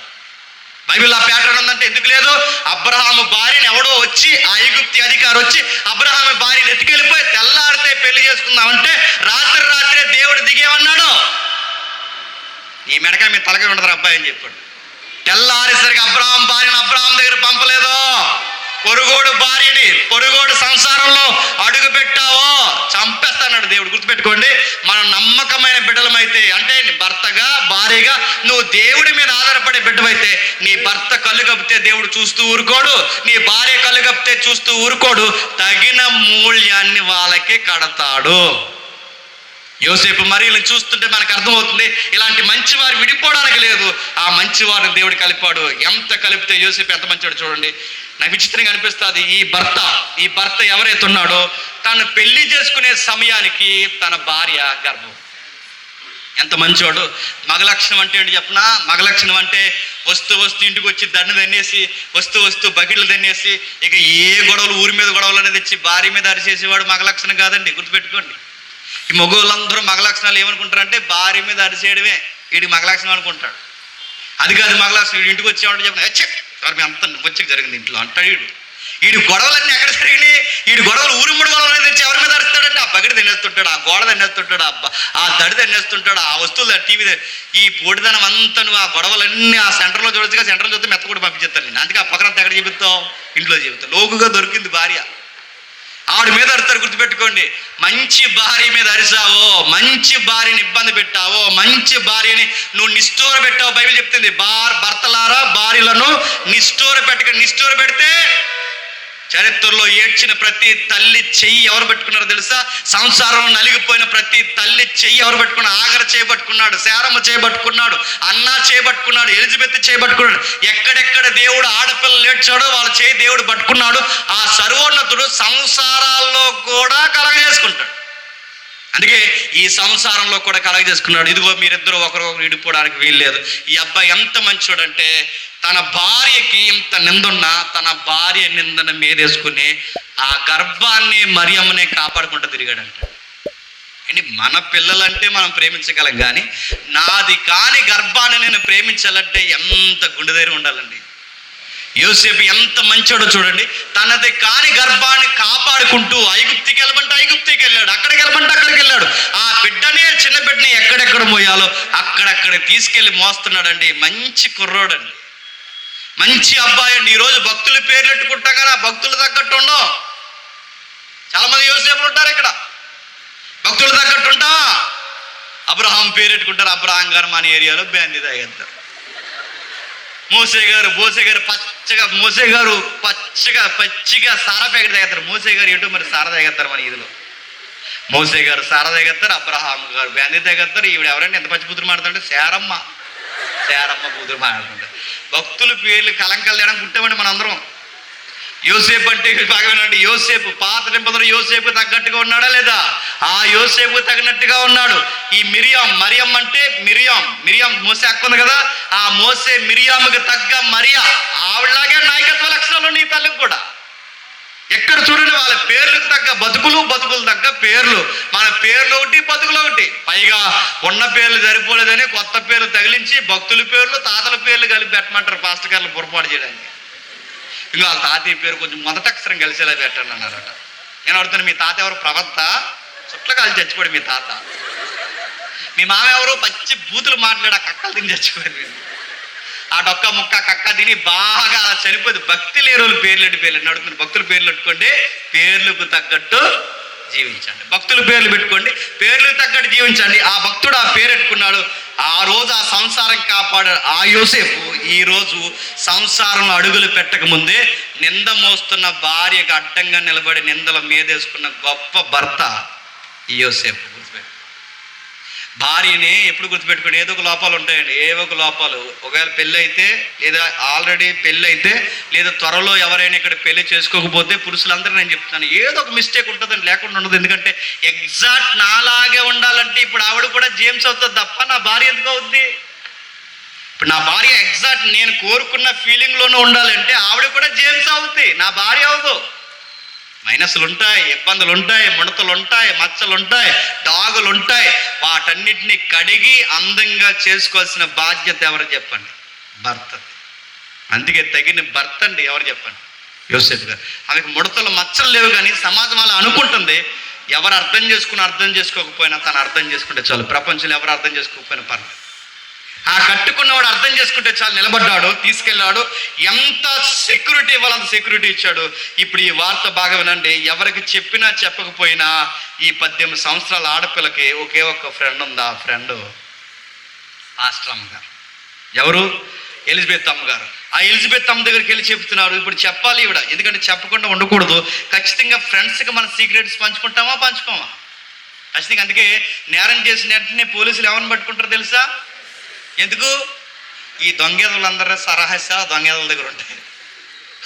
బైబిల్ ఆ ప్యాటర్న్ ఉందంటే ఎందుకు లేదు? అబ్రహాము భార్యని ఎవడో వచ్చి, ఆ ఐగుప్తి అధికారి వచ్చి అబ్రహాము భార్యని ఎత్తుకెళ్ళిపోయి తెల్లారితే పెళ్లి చేసుకుందామంటే రాత్రే దేవుడు దిగేమన్నాడు, నీ మెడకాయ మీ తలకాయ ఉండదు అబ్బాయి అని చెప్పాడు. తెల్లారేసరికి అబ్రహాం భార్యను అబ్రహాం దగ్గర పంపలేదు. పొరుగోడు భార్యని, పొరుగోడు సంసారంలో అడుగు పెట్టావో చంపేస్తాడు దేవుడు. గుర్తుపెట్టుకోండి, మనం నమ్మకమైన బిడ్డలమైతే, అంటే భర్తగా భార్యగా నువ్వు దేవుడి మీద ఆధారపడే బిడ్డవైతే, నీ భర్త కళ్ళు కప్పితే దేవుడు చూస్తూ ఊరుకోడు, నీ భార్య కళ్ళు కప్పితే చూస్తూ ఊరుకోడు. తగిన మూల్యాన్ని వాళ్ళకి కడతాడు. యోసేపు మరియులను చూస్తుంటే మనకు అర్థమవుతుంది, ఇలాంటి మంచివారు విడిపోవడానికి లేదు. ఆ మంచివారిని దేవుడు కలిపాడు. ఎంత కలిపితే యోసేపు ఎంత మంచివాడు చూడండి. నాకు విచిత్రంగా అనిపిస్తుంది. ఈ భర్త ఎవరైతే ఉన్నాడో తను పెళ్లి చేసుకునే సమయానికి తన భార్య గర్భం. ఎంత మంచివాడు. మగలక్షణం అంటే ఏంటి చెప్పనా? మగలక్షణం అంటే వస్తూ ఇంటికి వచ్చి దండ దన్నేసి, వస్తూ బకెట్లు దన్నేసి, ఇక ఏ గొడవలు, ఊరి మీద గొడవలు అనేది తెచ్చి భార్య మీద అరిచేసేవాడు మగలక్షణం కాదండి, గుర్తుపెట్టుకోండి. ఈ మగవాళ్ళందరూ మగలక్షణాలు ఏమనుకుంటారంటే భార్య మీద అరిచేయడమే వీడి మగలక్షణం అనుకుంటాడు. అది కాదు మగలక్షణం. వీడి ఇంటికి వచ్చేవాడు చెప్పిన అంత వచ్చి జరిగింది ఇంట్లో అంటాడు. వీడి గొడవలన్నీ ఎక్కడ జరిగినాయి? వీడి గొడవలు ఊరిమ్మడి గొడవలు తెచ్చి ఎవరి మీద అరుస్తాడంటే ఆ బకెట్ తినేస్తుంటాడు, ఆ గోడ తినేస్తుంటాడు, ఆ దడి తినేస్తుంటాడు, ఆ వస్తువులు టీవీ, ఈ పొడిదనం అంతా నువ్వు ఆ గొడవలన్నీ ఆ సెంటర్లో చూడొచ్చుగా, సెంటర్లో చూస్తే మెత్త కూడా పంపించేస్తాను నేను. అందుకే ఆ పక్కనంతా ఎక్కడ చెబుతావు? ఇంట్లో చెబుతావు. లోకుగా దొరికింది భార్య, ఆవిడ మీద అరుతారు. గుర్తుపెట్టుకోండి, మంచి భార్య మీద అరిసావో, మంచి భార్యని ఇబ్బంది పెట్టావో, మంచి భార్యని నువ్వు నిష్ఠూర పెట్టావు. బైబిల్ చెప్తుంది, భర్తలారా భార్యలను నిష్ఠూర పెడితే చరిత్రలో ఏడ్చిన ప్రతి తల్లి చెయ్యి ఎవరు పెట్టుకున్నారో తెలుసా? సంసారంలో నలిగిపోయిన ప్రతి తల్లి చెయ్యి ఎవరు పెట్టుకున్నాడు? ఆగర చేయబట్టుకున్నాడు, శారమ్మ చేయబట్టుకున్నాడు, అన్న చేయబట్టుకున్నాడు, ఎలిజబెత్ చేయబట్టుకున్నాడు. ఎక్కడెక్కడ దేవుడు ఆడపిల్లలు ఏడ్చాడో వాళ్ళ చేయి దేవుడు పట్టుకున్నాడు. ఆ సర్వోన్నతుడు సంసారాల్లో కూడా కలగజేసుకుంటాడు. అందుకే ఈ సంసారంలో కూడా కలగజేసుకున్నాడు. ఇదిగో మీరిద్దరూ ఒకరొకరు విడిపోవడానికి వీల్లేదు. ఈ అబ్బాయి ఎంత మంచోడంటే తన భార్యకి ఇంత నిందున్నా తన భార్య నిందన మీదేసుకుని ఆ గర్భాన్ని మరియమ్మనే కాపాడుకుంటూ తిరిగాడంట. ఏంటి, మన పిల్లలంటే మనం ప్రేమించగలం, కానీ నాది కాని గర్భాన్ని నేను ప్రేమించాలంటే ఎంత గుండె ధైర్యం ఉండాలండి. యోసేపు ఎంత మంచోడో చూడండి. తనది కాని గర్భాన్ని కాపాడుకుంటూ ఐగుప్తికి వెళ్ళాడు, అక్కడికి వెళ్ళాడు. ఆ బిడ్డనే, చిన్న బిడ్డని ఎక్కడెక్కడ మోయాలో అక్కడక్కడ తీసుకెళ్ళి మోస్తున్నాడండి. మంచి కుర్రోడండి, మంచి అబ్బాయి అండి. ఈరోజు భక్తుల పేర్లు పెట్టుకుంటాం కానీ ఆ భక్తులు తగ్గట్టు ఉండవు. చాలా మంది యోసేపులు ఉంటారు ఇక్కడ, భక్తులు తగ్గట్టు ఉంటా. అబ్రహాం పేరు పెట్టుకుంటారు, అబ్రహాం గారు మన ఏరియాలో బ్యాంది తాగేస్తారు. మోసే గారు పచ్చిగా సారా ప్యాకెట్ తాగేస్తారు. మోసే గారు ఏంటో మరి సారా తాగేస్తారు మన ఇదిలో. మోసే గారు సారా తాగేస్తారు, అబ్రహాం గారు బ్యాంది తాగేస్తారు. ఈవిడ ఎవరంటే ఎంత పచ్చి కూతురు మాట్లాడుతుంటే శారమ్మ కూతురు మాట్లాడుతుంటారు. భక్తుల పేర్లు కలంకాలు తేడానికి పుట్టామండి మనందరం. యోసేపు అంటే బాగా వినండి, యోసేపు పాత నిబంధనలో యోసేపు తగ్గట్టుగా ఉన్నాడా లేదా? ఆ యోసేపు తగినట్టుగా ఉన్నాడు. ఈ మరియం అంటే మిరియాం మోసే అక్క ఉంది కదా, ఆ మోసే మిరియాముకి తగ్గ మరియా, ఆవిడలాగే నాయకత్వ లక్షణాలు నీ తల్లికి కూడా. ఎక్కడ చూడండి వాళ్ళ పేర్లకు తగ్గ బతుకులు తగ్గ పేర్లు. మన పేర్లు ఒకటి, బతుకులు ఒకటి. పైగా ఉన్న పేర్లు సరిపోలేదని కొత్త పేర్లు తగిలించి భక్తుల పేర్లు తాతల పేర్లు కలిపి పెట్టమంటారు పాస్టర్ గారు పొరపాటు చేయడానికి. ఇంకా వాళ్ళ తాతయ్య పేరు కొంచెం మొదటి అక్షరం కలిసేలా పెట్టండి అన్నారట. నేను అడుగుతాను, మీ తాత ఎవరు? ప్రవక్త? చుట్ల కాలు చచ్చిపోయాడు మీ తాత. మీ మామ ఎవరు? పచ్చి బూతులు మాట్లాడి ఆ కక్కలు తిని చచ్చిపోయారు. ఆ డొక్క ముక్క కక్క తిని బాగా అలా చనిపోయింది. భక్తి లేని వాళ్ళు పేర్లు అడుగుతుంది. భక్తుల పేర్లు పెట్టుకోండి, పేర్లకు తగ్గట్టు జీవించండి. భక్తుల పేర్లు పెట్టుకోండి, పేర్లకు తగ్గట్టు జీవించండి. ఆ భక్తుడు ఆ పేరు పెట్టుకున్నాడు. ఆ రోజు ఆ సంసారం కాపాడాడు. ఆ యోసేపు ఈ రోజు సంసారంలో అడుగులు పెట్టక ముందే నింద మోస్తున్న భార్యకు అడ్డంగా నిలబడి నిందల మీదేసుకున్న గొప్ప భర్త ఈ యోసేపు. గుర్తుపెట్టు, భార్యని ఎప్పుడు గుర్తుపెట్టుకోండి, ఏదో ఒక లోపాలు ఉంటాయండి. ఏవో ఒక లోపాలు. ఒకవేళ పెళ్ళి అయితే, లేదా ఆల్రెడీ పెళ్ళి అయితే, లేదా త్వరలో ఎవరైనా ఇక్కడ పెళ్లి చేసుకోకపోతే పురుషులందరూ నేను చెప్తున్నాను, ఏదో ఒక మిస్టేక్ ఉంటుందని లేకుండా ఉండదు. ఎందుకంటే ఎగ్జాక్ట్ నాలాగే ఉండాలంటే ఇప్పుడు ఆవిడ కూడా జేమ్స్ అవుతుంది తప్ప నా భార్య ఎందుకు అవుద్ది? ఇప్పుడు నా భార్య ఎగ్జాక్ట్ నేను కోరుకున్న ఫీలింగ్లోనూ ఉండాలంటే ఆవిడ కూడా జేమ్స్ అవుద్ది, నా భార్య అవదు. మైనస్లు ఉంటాయి, ఇబ్బందులు ఉంటాయి, ముడతలు ఉంటాయి, మచ్చలు ఉంటాయి, డాగులు ఉంటాయి. వాటన్నిటిని కడిగి అందంగా చేసుకోవాల్సిన బాధ్యత ఎవరు చెప్పండి? భర్త. అందుకే తగిన భర్త అండి ఎవరు చెప్పండి? యోసేపు గారు. ఆమెకు ముడతలు మచ్చలు లేవు, కానీ సమాజం అలా అనుకుంటుంది. ఎవరు అర్థం చేసుకోకపోయినా తను అర్థం చేసుకుంటే చాలు. ప్రపంచంలో ఎవరు అర్థం చేసుకోకపోయినా పర్లేదు. ఆ కట్టుకున్నవాడు అర్థం చేసుకుంటే చాలు. నిలబడ్డాడు, తీసుకెళ్ళాడు. ఎంత సెక్యూరిటీ ఇవ్వాలంత సెక్యూరిటీ ఇచ్చాడు. ఇప్పుడు ఈ వార్త బాగా వినండి. ఎవరికి చెప్పినా చెప్పకపోయినా ఈ 18 సంవత్సరాల ఆడపిల్లకి ఒకే ఒక్క ఫ్రెండ్ ఉంది. ఆ ఫ్రెండ్ పాస్టర్ అమ్మగారు. ఎవరు? ఎలిజబెత్ అమ్మగారు. ఆ ఎలిజబెత్ అమ్మ దగ్గరికి వెళ్ళి చెప్తున్నారు. ఇప్పుడు చెప్పాలి ఈవిడ, ఎందుకంటే చెప్పకుండా ఉండకూడదు. ఖచ్చితంగా ఫ్రెండ్స్కి మన సీక్రెట్స్ పంచుకుంటామా పంచుకోమా? ఖచ్చితంగా. అందుకే నేరం చేసిన వెంటనే పోలీసులు ఎవరిని పట్టుకుంటారో తెలుసా? ఎందుకు? ఈ దొంగేదలందరూ సరహస్య దొంగేదల దగ్గర ఉంటాయి.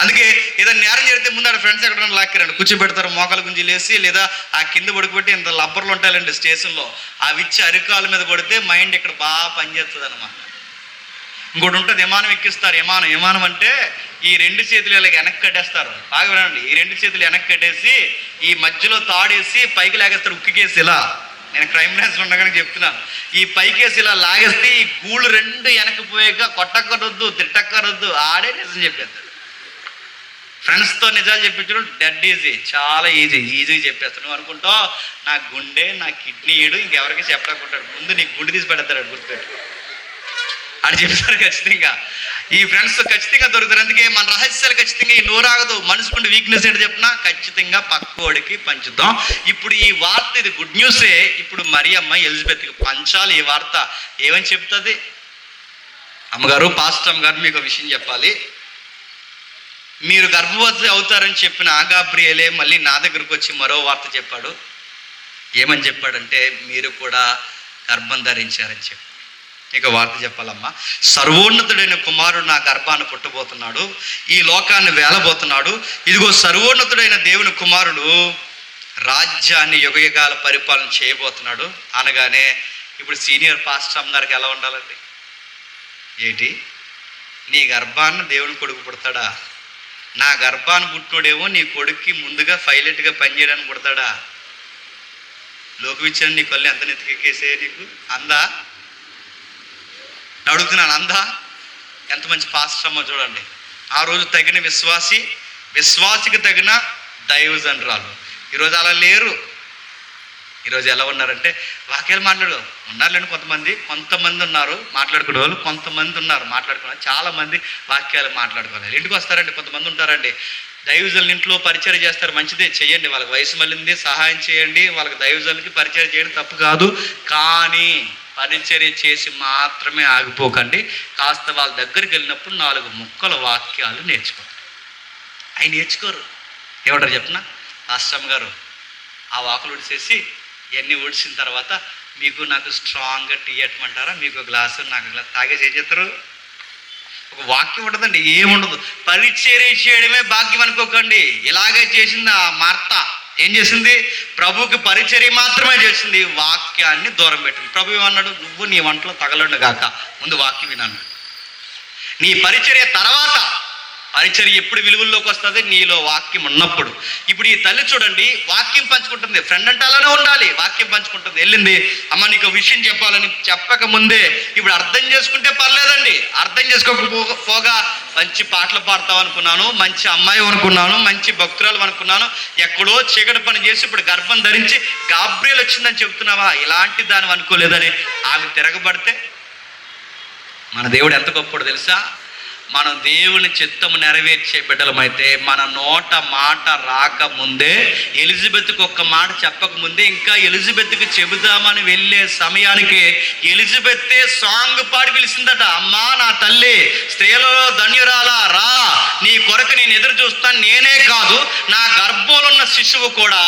అందుకే ఏదైనా నేరం జరిగితే ముందు ఆడ ఫ్రెండ్స్ ఎక్కడైనా లాక్కిరండి, కూర్చోబెడతారు మోకాలు గుంజీలేసి, లేదా ఆ కింద పడుకోబెట్టి ఇంత లబ్బర్లు ఉంటాయండి స్టేషన్లో, అవి ఇచ్చి అరికాల మీద కొడితే మైండ్ ఇక్కడ బాగా పనిచేస్తుంది అన్నమాట. ఇంకోటి ఉంటుంది, విమానం ఎక్కిస్తారు. విమానం అంటే ఈ 2 చేతులు ఇలా వెనక్కి కట్టేస్తారు. బాగా వినండి, ఈ 2 చేతులు వెనక్కి కట్టేసి ఈ మధ్యలో తాడేసి పైకి లాగేస్తారు ఉక్కికేసి. ఇలా నేను క్రైమ్ బ్రాంచ్లో ఉండగానే చెప్తున్నాను. ఈ పైకేసి ఇలా లాగేస్తే ఈ గూళ్ళు 2 వెనక్కి పోయాక కొట్టక్కరొద్దు, తిట్టక్కరొద్దు, ఆడే నిజం చెప్పేస్తాడు. ఫ్రెండ్స్తో నిజాలు చెప్పించడం డెడ్ ఈజీ, చాలా ఈజీ చెప్పేస్తాడు. నువ్వు అనుకుంటావు నా గుండె నా కిడ్నీ ఏడు ఇంకెవరికి చెప్పడాకుంటాడు. ముందు నీ గుండె తీసి పెడతాడు, గుర్తుపెట్టు. అని చెప్తారు ఖచ్చితంగా. ఈ ఫ్రెండ్స్ ఖచ్చితంగా దొరుకుతారు. అందుకే మన రహస్యాలు ఖచ్చితంగా ఈ నోరాగదు. మనసుకుంటే వీక్నెస్ ఏంటి చెప్పినా ఖచ్చితంగా పక్కోడికి పంచుతాం. ఇప్పుడు ఈ వార్త ఇది గుడ్ న్యూసే. ఇప్పుడు మరియమ్మ ఎలిజబెత్కి పంచాలి ఈ వార్త. ఏమని చెప్తుంది? అమ్మగారు, పాస్టర్ అమ్మగారు, మీకు విషయం చెప్పాలి. మీరు గర్భవతి అవుతారని చెప్పిన గాబ్రియేలే మళ్ళీ నా దగ్గరకు వచ్చి మరో వార్త చెప్పాడు. ఏమని చెప్పాడంటే మీరు కూడా గర్భం ధరించారని చెప్పి. ఇక వార్త చెప్పాలమ్మా. సర్వోన్నతుడైన కుమారుడు నా గర్భాన్ని పుట్టబోతున్నాడు, ఈ లోకాన్ని వేలబోతున్నాడు. ఇదిగో సర్వోన్నతుడైన దేవుని కుమారుడు రాజ్యాన్ని యుగయుగాల పరిపాలన చేయబోతున్నాడు అనగానే ఇప్పుడు సీనియర్ పాస్టర్ అమ్మ గారికి ఎలా ఉండాలండి? ఏంటి, నీ గర్భాన్ని దేవుని కొడుకు పుడతాడా? నా గర్భాన్ని పుట్టినోడేమో నీ కొడుక్కి ముందుగా పైలట్గా పనిచేయడానికి పుడతాడా? లోకవిచ్చాను నీ కళ్ళు ఎంత నెత్తికెక్కేసే నీకు అందా? అడుగుతున్నాను, అందా? ఎంత మంచి పాస్టర్ అమ్మ చూడండి. ఆ రోజు తగిన విశ్వాసికి తగిన దైవజనురాలు. ఈరోజు అలా లేరు. ఈరోజు ఎలా ఉన్నారంటే వాక్యాలు ఉన్నారులేండి. కొంతమంది ఉన్నారు మాట్లాడుకునే వాళ్ళు, కొంతమంది ఉన్నారు మాట్లాడుకునే. చాలామంది వాక్యాలు మాట్లాడుకోవాలి. ఇంటికి వస్తారండి, కొంతమంది ఉంటారండి దైవజనుల ఇంట్లో పరిచయం చేస్తారు. మంచిదే, చేయండి. వాళ్ళకి వయసు మళ్ళింది, సహాయం చేయండి. వాళ్ళకి దైవజనులకి పరిచయం చేయడం తప్పు కాదు. కానీ పరిచర్య చేసి మాత్రమే ఆగిపోకండి. కాస్త వాళ్ళ దగ్గరికి వెళ్ళినప్పుడు 4 ముక్కల వాక్యాలు నేర్చుకోండి. అవి నేర్చుకోరు. ఏమంటారు చెప్పిన పాస్టర్ గారు, ఆ వాకులు ఉడిసేసి ఇవన్నీ ఉడిసిన తర్వాత మీకు నాకు స్ట్రాంగ్గా టీ ఎట్టమంటారా? మీకు గ్లాసు నాకు గ్లాస్ తాగేసి ఏం చేస్తారు? ఒక వాక్యం ఉండదండి, ఏముండదు. పరిచర్య చేయడమే భాగ్యం అనుకోకండి. ఇలాగే చేసింది ఆ మార్త. ఏం చేసింది? ప్రభువుకి పరిచర్య మాత్రమే చేసింది, వాక్యాన్ని దూరం పెట్టింది. ప్రభు ఏమన్నాడు? నువ్వు నీ వంటలో తగలండు గాక, ముందు వాక్యం వినాను. నీ పరిచర్య తర్వాత, పరిచర్య ఎప్పుడు విలువల్లోకి వస్తుంది? నీలో వాక్యం ఉన్నప్పుడు. ఇప్పుడు ఈ తల్లి చూడండి, వాక్యం పంచుకుంటుంది. ఫ్రెండ్ అంటే అలానే ఉండాలి, వాక్యం పంచుకుంటుంది. వెళ్ళింది, అమ్మ నీకు విషయం చెప్పాలని. చెప్పక ముందే ఇప్పుడు అర్థం చేసుకుంటే పర్లేదండి. అర్థం చేసుకోకపోగా మంచి పాటలు పాడతావు అనుకున్నాను, మంచి అమ్మాయి అనుకున్నాను, మంచి భక్తురాలు అనుకున్నాను, ఎక్కడో చీకటి పని చేసి ఇప్పుడు గర్భం ధరించి గాబ్రియల్ వచ్చిందని చెప్తున్నావా? ఇలాంటి దాన్ని అనుకోలేదని ఆమె తిరగబడితే, మన దేవుడు ఎంత గొప్పడు తెలుసా? మనం దేవుని చిత్తము నెరవేర్చే బిడ్డలమైతే మన నోట మాట రాకముందే, ఎలిజబెత్కి ఒక్క మాట చెప్పకముందే, ఇంకా ఎలిజబెత్కి చెబుదామని వెళ్ళే సమయానికి ఎలిజబెత్తే సాంగ్ పాడి పిలిచిందట. అమ్మా నా తల్లి, స్త్రీలలో ధన్యురాలా, రా, నీ కొరకు నేను ఎదురు చూస్తాను. నేనే కాదు, నా గర్భంలో ఉన్న శిశువు కూడా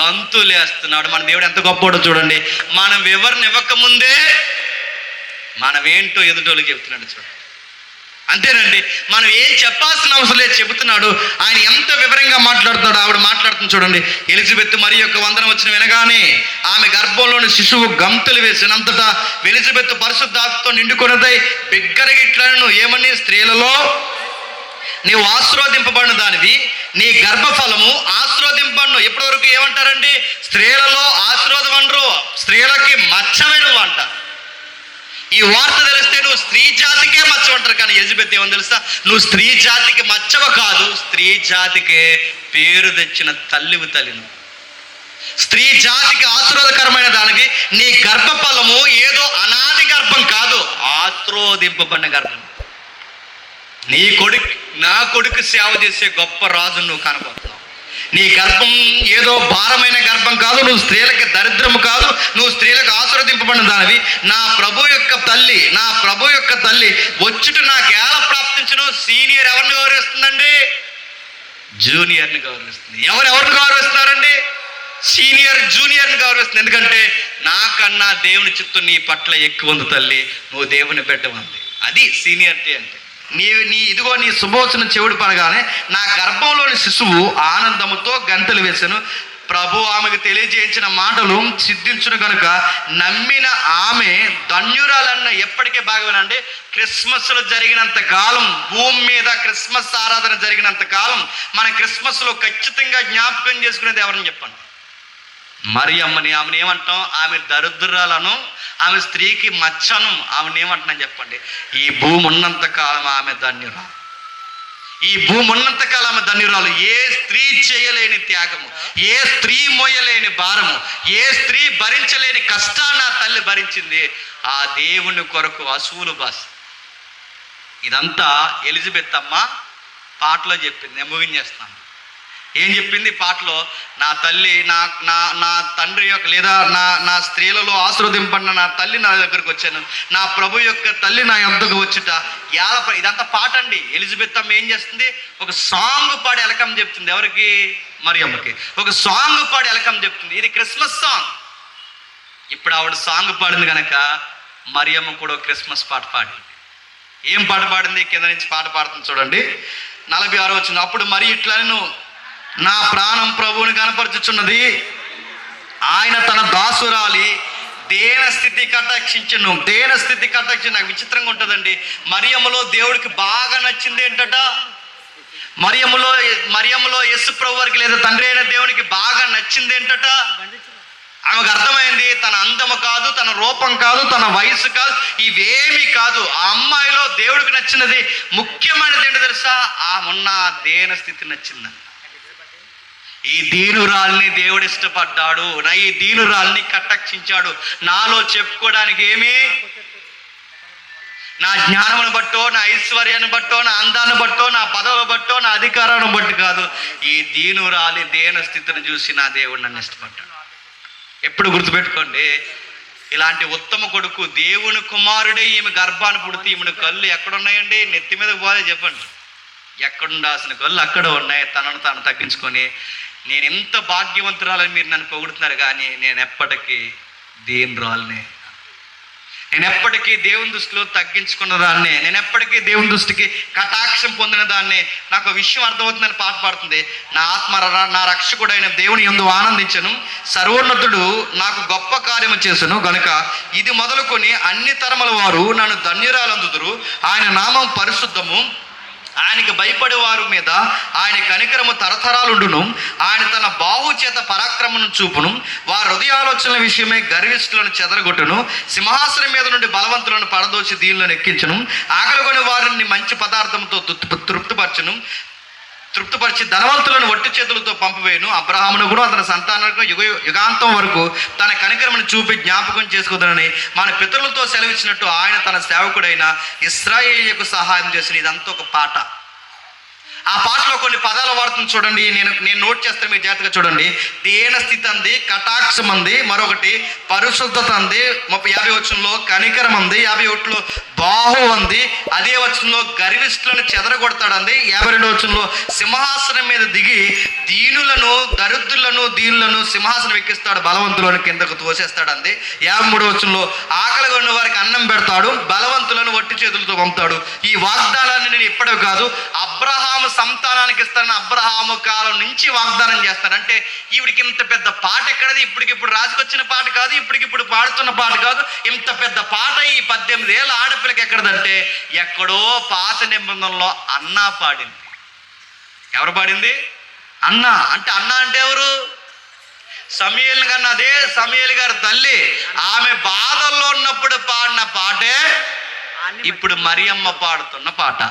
గంతులేస్తున్నాడు. మన దేవుడు ఎంత గొప్పడో చూడండి. మనం వివరణ ఇవ్వకముందే మనం ఏంటో ఎదుటోళ్ళకి చెబుతున్నాడు చూడండి. అంతేనండి, మనం ఏం చెప్పాల్సిన అవసరం లేదు, చెబుతున్నాడు. ఆయన ఎంత వివరంగా మాట్లాడుతున్నాడు. ఆవిడ మాట్లాడుతుంది చూడండి. ఎలిజబెత్ మరి యొక్క వందనం వచ్చిన వినగానే ఆమె గర్భంలోని శిశువు గంతులు వేసినంతటా ఎలిజబెత్ పరిశుద్ధాత్మతో నిండుకొన్నదై బిగ్గరగిట్లను, ఏమని? స్త్రీలలో నీవు ఆశీర్వదింపబడిన దానివి, నీ గర్భఫలము ఆశీర్వదింపబడును. ఎప్పటి వరకు ఏమంటారండి? స్త్రీలలో ఆశీర్వాదం అనరు, స్త్రీలకి మచ్చమైన అంటారు. ఈ వార్త తెలిస్తే నువ్వు స్త్రీ జాతికే మచ్చ అంటారు. కానీ ఎలిజబెత్ ఏమని తెలుసా? నువ్వు స్త్రీ జాతికి మచ్చవ కాదు, స్త్రీ జాతికే పేరు తెచ్చిన తల్లివి తల్లిను. స్త్రీ జాతికి ఆశీర్వాదకరమైన దానికి నీ గర్భఫలము ఏదో అనాది గర్భం కాదు, ఆశీర్వదింపబడిన గర్భం. నీ కొడుకు, నా కొడుకు సేవ చేసే గొప్ప రాజు నువ్వు కనబడుతున్నావు. నీ గర్భం ఏదో భారమైన గర్భం కాదు, నువ్వు స్త్రీలకి దరిద్రము కాదు, నువ్వు స్త్రీలకు ఆశీర్వదింపబడిన దానివి. నా ప్రభు యొక్క తల్లి, నా ప్రభు యొక్క తల్లి వచ్చుట నాకు ఎలా ప్రాప్తించను? సీనియర్ ఎవరిని గౌరవిస్తుందండి? జూనియర్ని గౌరవిస్తుంది. ఎవరిని గౌరవిస్తున్నారండి? సీనియర్ జూనియర్ని గౌరవిస్తుంది. ఎందుకంటే నాకన్నా దేవుని చిత్తం నీ పట్ల ఎక్కువ ఉంది తల్లి, నువ్వు దేవుని పెట్టమంది. అది సీనియర్టీ అంటే. నీ ఇదిగో నీ శుభవచనం చెవుడు పడగానే నా గర్భంలోని శిశువు ఆనందముతో గంతులు వేసెను. ప్రభు ఆమెకు తెలియజేయించిన మాటలు సిద్ధించును కనుక నమ్మిన ఆమె ధన్యురాలన్న. ఎప్పటికే బాగానండి, క్రిస్మస్లో జరిగినంత కాలం, భూమి మీద క్రిస్మస్ ఆరాధన జరిగినంత కాలం మన క్రిస్మస్లో ఖచ్చితంగా జ్ఞాపకం చేసుకునేది ఎవరని చెప్పండి? మరియమ్మని. ఆమెను ఏమంటాం? ఆమె దరిద్రురాలను, ఆమె స్త్రీకి మచ్చను. ఆమెను ఏమంటున్నాను చెప్పండి? ఈ భూమి ఉన్నంత కాలం ఆమె ధన్యురాలు. ఈ భూమి ఉన్నంత కాలం ఆమె ధన్యురాలు. ఏ స్త్రీ చేయలేని త్యాగము, ఏ స్త్రీ మోయలేని భారము, ఏ స్త్రీ భరించలేని కష్టాన్ని ఆ తల్లి భరించింది. ఆ దేవుని కొరకు అసూలు బాస్. ఇదంతా ఎలిజబెత్ అమ్మ పాటలో చెప్పింది. నేను ముగించేస్తాను. ఏం చెప్పింది పాటలో? నా తల్లి, నా తండ్రి యొక్క, లేదా నా స్త్రీలలో ఆశీర్వదింపడిన నా తల్లి నా దగ్గరకు వచ్చాను, నా ప్రభు యొక్క తల్లి నా యొద్దకు వచ్చుట. ఇదంతా పాట అండి. ఎలిజబెత్ అమ్మ ఏం చేస్తుంది? ఒక సాంగ్ పాడి ఎలకం చెప్తుంది. ఎవరికి? మరియమ్మకి. ఒక సాంగ్ పాడి ఎలకం చెప్తుంది. ఇది క్రిస్మస్ సాంగ్. ఇప్పుడు ఆవిడ సాంగ్ పాడింది కనుక మరియమ్మ కూడా క్రిస్మస్ పాట పాడింది. ఏం పాట పాడింది? కింద నుంచి పాట పాడుతుంది చూడండి. 46 వచ్చింది. అప్పుడు మరి ఇట్లను, నా ప్రాణం ప్రభువుని కనపరచుచున్నది, ఆయన తన దాసురాలి దేన స్థితి కటాక్షించను. దేన స్థితి కటాక్షి. నాకు విచిత్రంగా ఉంటుందండి. మరియమ్మలో దేవుడికి బాగా నచ్చింది ఏంటట? మరియమ్మలో యేసు ప్రభు వారికి లేదా తండ్రి అయిన దేవునికి బాగా నచ్చింది ఏంటట? ఆమెకు అర్థమైంది, తన అందము కాదు, తన రూపం కాదు, తన వయసు కాదు, ఇవేమి కాదు. ఆ అమ్మాయిలో దేవుడికి నచ్చినది ముఖ్యమైనది ఏంటో తెలుసా? ఆమెన్న దేన స్థితి నచ్చిందని. ఈ దీనురాల్ని దేవుడు ఇష్టపడ్డాడు. నా ఈ దీనురాల్ని కటాక్షించాడు. నాలో చెప్పుకోవడానికి ఏమి? నా జ్ఞానమును బట్టో, నా ఐశ్వర్యాన్ని బట్టో, నా అందాన్ని బట్టో, నా పదవులు బట్టో, నా అధికారాన్ని బట్టి కాదు. ఈ దీనురాలి దేన స్థితిని చూసి నా దేవుడు నన్ను ఇష్టపడ్డాడు. ఎప్పుడు గుర్తుపెట్టుకోండి, ఇలాంటి ఉత్తమ కొడుకు, దేవుని కుమారుడే ఈమె గర్భాన్ని పుడితే ఈమెను కళ్ళు ఎక్కడున్నాయండి? నెత్తి మీదకి పోదే చెప్పండి. ఎక్కడుండాల్సిన కళ్ళు అక్కడ ఉన్నాయి. తనను తాను తగ్గించుకొని, నేను ఎంత భాగ్యవంతురాలని మీరు నన్ను పొగుడుతున్నారు, కానీ నేను ఎప్పటికీ దీనురాలినే. నేను ఎప్పటికీ దేవుని దృష్టిలో తగ్గించుకున్న దాన్నే, నేను ఎప్పటికీ దేవుని దృష్టికి కటాక్షం పొందిన దాన్నే. నాకు విషయం అర్థమవుతుందని పాట పాడుతుంది. నా ఆత్మ నా రక్షకుడైన దేవుని యందు ఆనందించను, సర్వోన్నతుడు నాకు గొప్ప కార్యము చేసును గనుక ఇది మొదలుకొని అన్ని తరముల వారు నన్ను ధన్యురాలందుదురు. ఆయన నామం పరిశుద్ధము, ఆయనకి భయపడే వారి మీద ఆయన కనికరము తరతరాలుండును. ఆయన తన బాహు చేత పరాక్రమను చూపును. వారి హృదయాలోచనల విషయమే గర్విష్ఠులను చెదరగొట్టును. సింహాసనం మీద నుండి బలవంతులను పడదోసి దీనులను ఎక్కించును. ఆకలిగొని వారిని మంచి పదార్థంతో తృప్తిపరిచి ధనవంతులను వట్టి చేతులతో పంపివేయను. అబ్రహామును కూడా అతని సంతానానికి యుగాంతం వరకు తన కనికరమును చూపి జ్ఞాపకం చేసుకోదనని మన పితరులతో సెలవిచ్చినట్టు ఆయన తన సేవకుడైన ఇశ్రాయేలుకు సహాయం చేసిన. ఇదంతా ఒక పాట. ఆ పాటలో కొన్ని పదాలు వాడుతుంది చూడండి, నేను నోట్ చేస్తాను, మీరు జాగ్రత్తగా చూడండి. దీన స్థితి అంది, కటాక్షం అంది, మరొకటి పరిశుద్ధత అంది, 50 వచనంలో కనికరం అంది, 51లో బాహు అంది, అదే వచనంలో గర్విష్ఠులను చెదరగొడతాడంది, 52 వచనంలో సింహాసనం మీద దిగి దీనులను దీనులను సింహాసనం ఎక్కిస్తాడు, బలవంతులను కిందకు తోసేస్తాడంది, 53 వచనంలో ఆకలి ఉన్న వారికి అన్నం పెడతాడు, బలవంతులను వట్టి చేతులతో పంపుతాడు. ఈ వాగ్దానాన్ని నేను ఇప్పటివి కాదు, అబ్రహాము సంతానానికి ఇస్తానని అబ్రహాము కాలం నుంచి వాగ్దానం చేస్తాడు. అంటే ఈవిడికి ఇంత పెద్ద పాట ఎక్కడది? ఇప్పటికిప్పుడు రాసుకొచ్చిన పాట కాదు, ఇప్పటికిప్పుడు పాడుతున్న పాట కాదు. ఇంత పెద్ద పాట ఈ 18 ఏళ్ళ ఆడపిల్లకి ఎక్కడదంటే ఎక్కడో పాత నిబంధనలో అన్నా పాడింది. ఎవరు పాడింది? అన్న. అంటే అన్న అంటే ఎవరు? సమూయేలు కన్నా అదే సమూయేలు గారి తల్లి. ఆమె బాధల్లో ఉన్నప్పుడు పాడిన పాటే ఇప్పుడు మరియమ్మ పాడుతున్న పాట.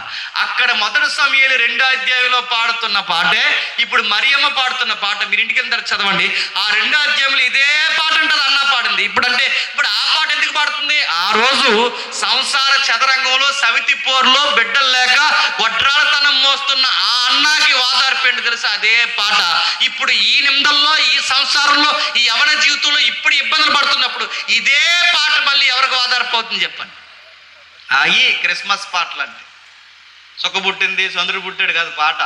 అక్కడ మొదటి సమూయేలు 2వ అధ్యాయంలో పాడుతున్న పాటే ఇప్పుడు మరియమ్మ పాడుతున్న పాట. మీరు ఇంటికి వెళ్తారు చదవండి. ఆ 2వ అధ్యాయంలో ఇదే పాట ఉంటుంది, అన్న పాడింది. ఇప్పుడు ఆ పాట ఎందుకు పాడుతుంది? ఆ రోజు సంసార చదరంగంలో సవితి పోరులో బిడ్డలు లేక వడ్రాలతనం మోస్తున్న ఆ అన్నకి వాదార్పేండి తెలుసు, అదే పాట. ఇప్పుడు ఈ నిమిషంలో ఈ సంసారంలో ఈ యవన జీవితంలో ఇప్పుడు ఇబ్బందులు పడుతున్నప్పుడు ఇదే పాట మళ్ళీ ఎవరికి వాదార్పవుతుంది చెప్పండి? అవి క్రిస్మస్ పాటలు అంటే. సుఖ పుట్టింది చంద్రుడు పుట్టాడు కాదు పాట.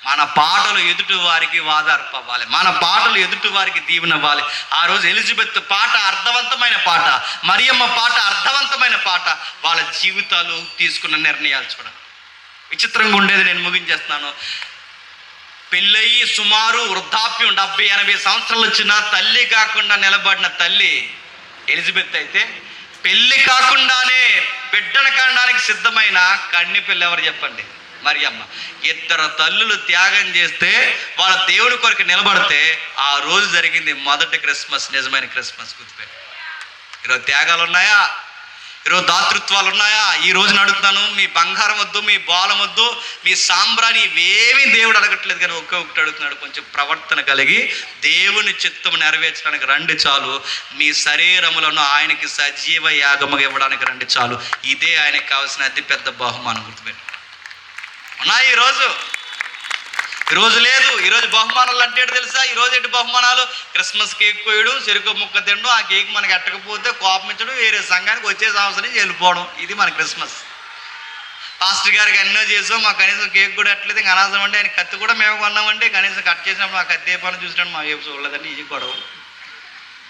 మన పాటలు ఎదుటి వారికి వాదార్పు అవ్వాలి, మన పాటలు ఎదుటి వారికి దీవెన అవ్వాలి. ఆ రోజు ఎలిజబెత్ పాట అర్థవంతమైన పాట, మరియమ్మ పాట అర్థవంతమైన పాట. వాళ్ళ జీవితాలు తీసుకున్న నిర్ణయాలు చూడండి. విచిత్రంగా ఉండేది, నేను ముగించేస్తున్నాను. పెళ్ళయి సుమారు వృద్ధాప్యం 70-80 సంవత్సరాలు వచ్చిన తల్లి కాకుండా నిలబడిన తల్లి ఎలిజబెత్ అయితే, పెళ్ళి కాకుండానే బిడ్డను కనడానికి సిద్ధమైన కన్ని పిల్ల ఎవరు చెప్పండి? మరియమ్మ. 2 తల్లులు త్యాగం చేస్తే వాళ్ళ దేవుడి కొరకు నిలబడితే ఆ రోజు జరిగింది మొదటి క్రిస్మస్, నిజమైన క్రిస్మస్. గుర్తుపెట్టి, ఈరోజు త్యాగాలు ఉన్నాయా? ఈరోజు దాతృత్వాలు ఉన్నాయా? ఈ రోజున అడుగుతాను, మీ బంగారం వద్దు, మీ బాలం వద్దు, మీ సాంబ్రాణి ఇవేమీ దేవుడు అడగట్లేదు, కానీ ఒక్కొక్కటి అడుగుతున్నాడు. కొంచెం ప్రవర్తన కలిగి దేవుని చిత్తం నెరవేర్చడానికి రండి చాలు. మీ శరీరములను ఆయనకి సజీవ యాగముగా ఇవ్వడానికి రండి చాలు. ఇదే ఆయనకి కావాల్సిన అతిపెద్ద బహుమానం. గుర్తుపెట్టి ఉన్నాయి. ఈరోజు లేదు. ఈరోజు బహుమానాలు అంటే తెలుసా? ఈరోజు ఏంటి బహుమానాలు? క్రిస్మస్ కేక్ కోయడు, చెరుకు ముక్క తినడం, ఆ కేక్ మనకి ఎట్టకపోతే కోపమించడం, వేరే సంఘానికి వచ్చే సంవత్సరం నుంచి వెళ్ళిపోవడం. ఇది మన క్రిస్మస్. పాస్టర్ గారికి ఎన్నో చేసాం, మాకు కనీసం కేక్ కూడా ఎట్లేదు. ఇంకా అనవసరం అంటే ఆయన కత్తి కూడా మేము కొన్నామంటే కనీసం కట్ చేసినప్పుడు ఆ కత్తి ఏ పని చూసినట్టు మా వైపు చూడలేదండి. ఇది గొడవ.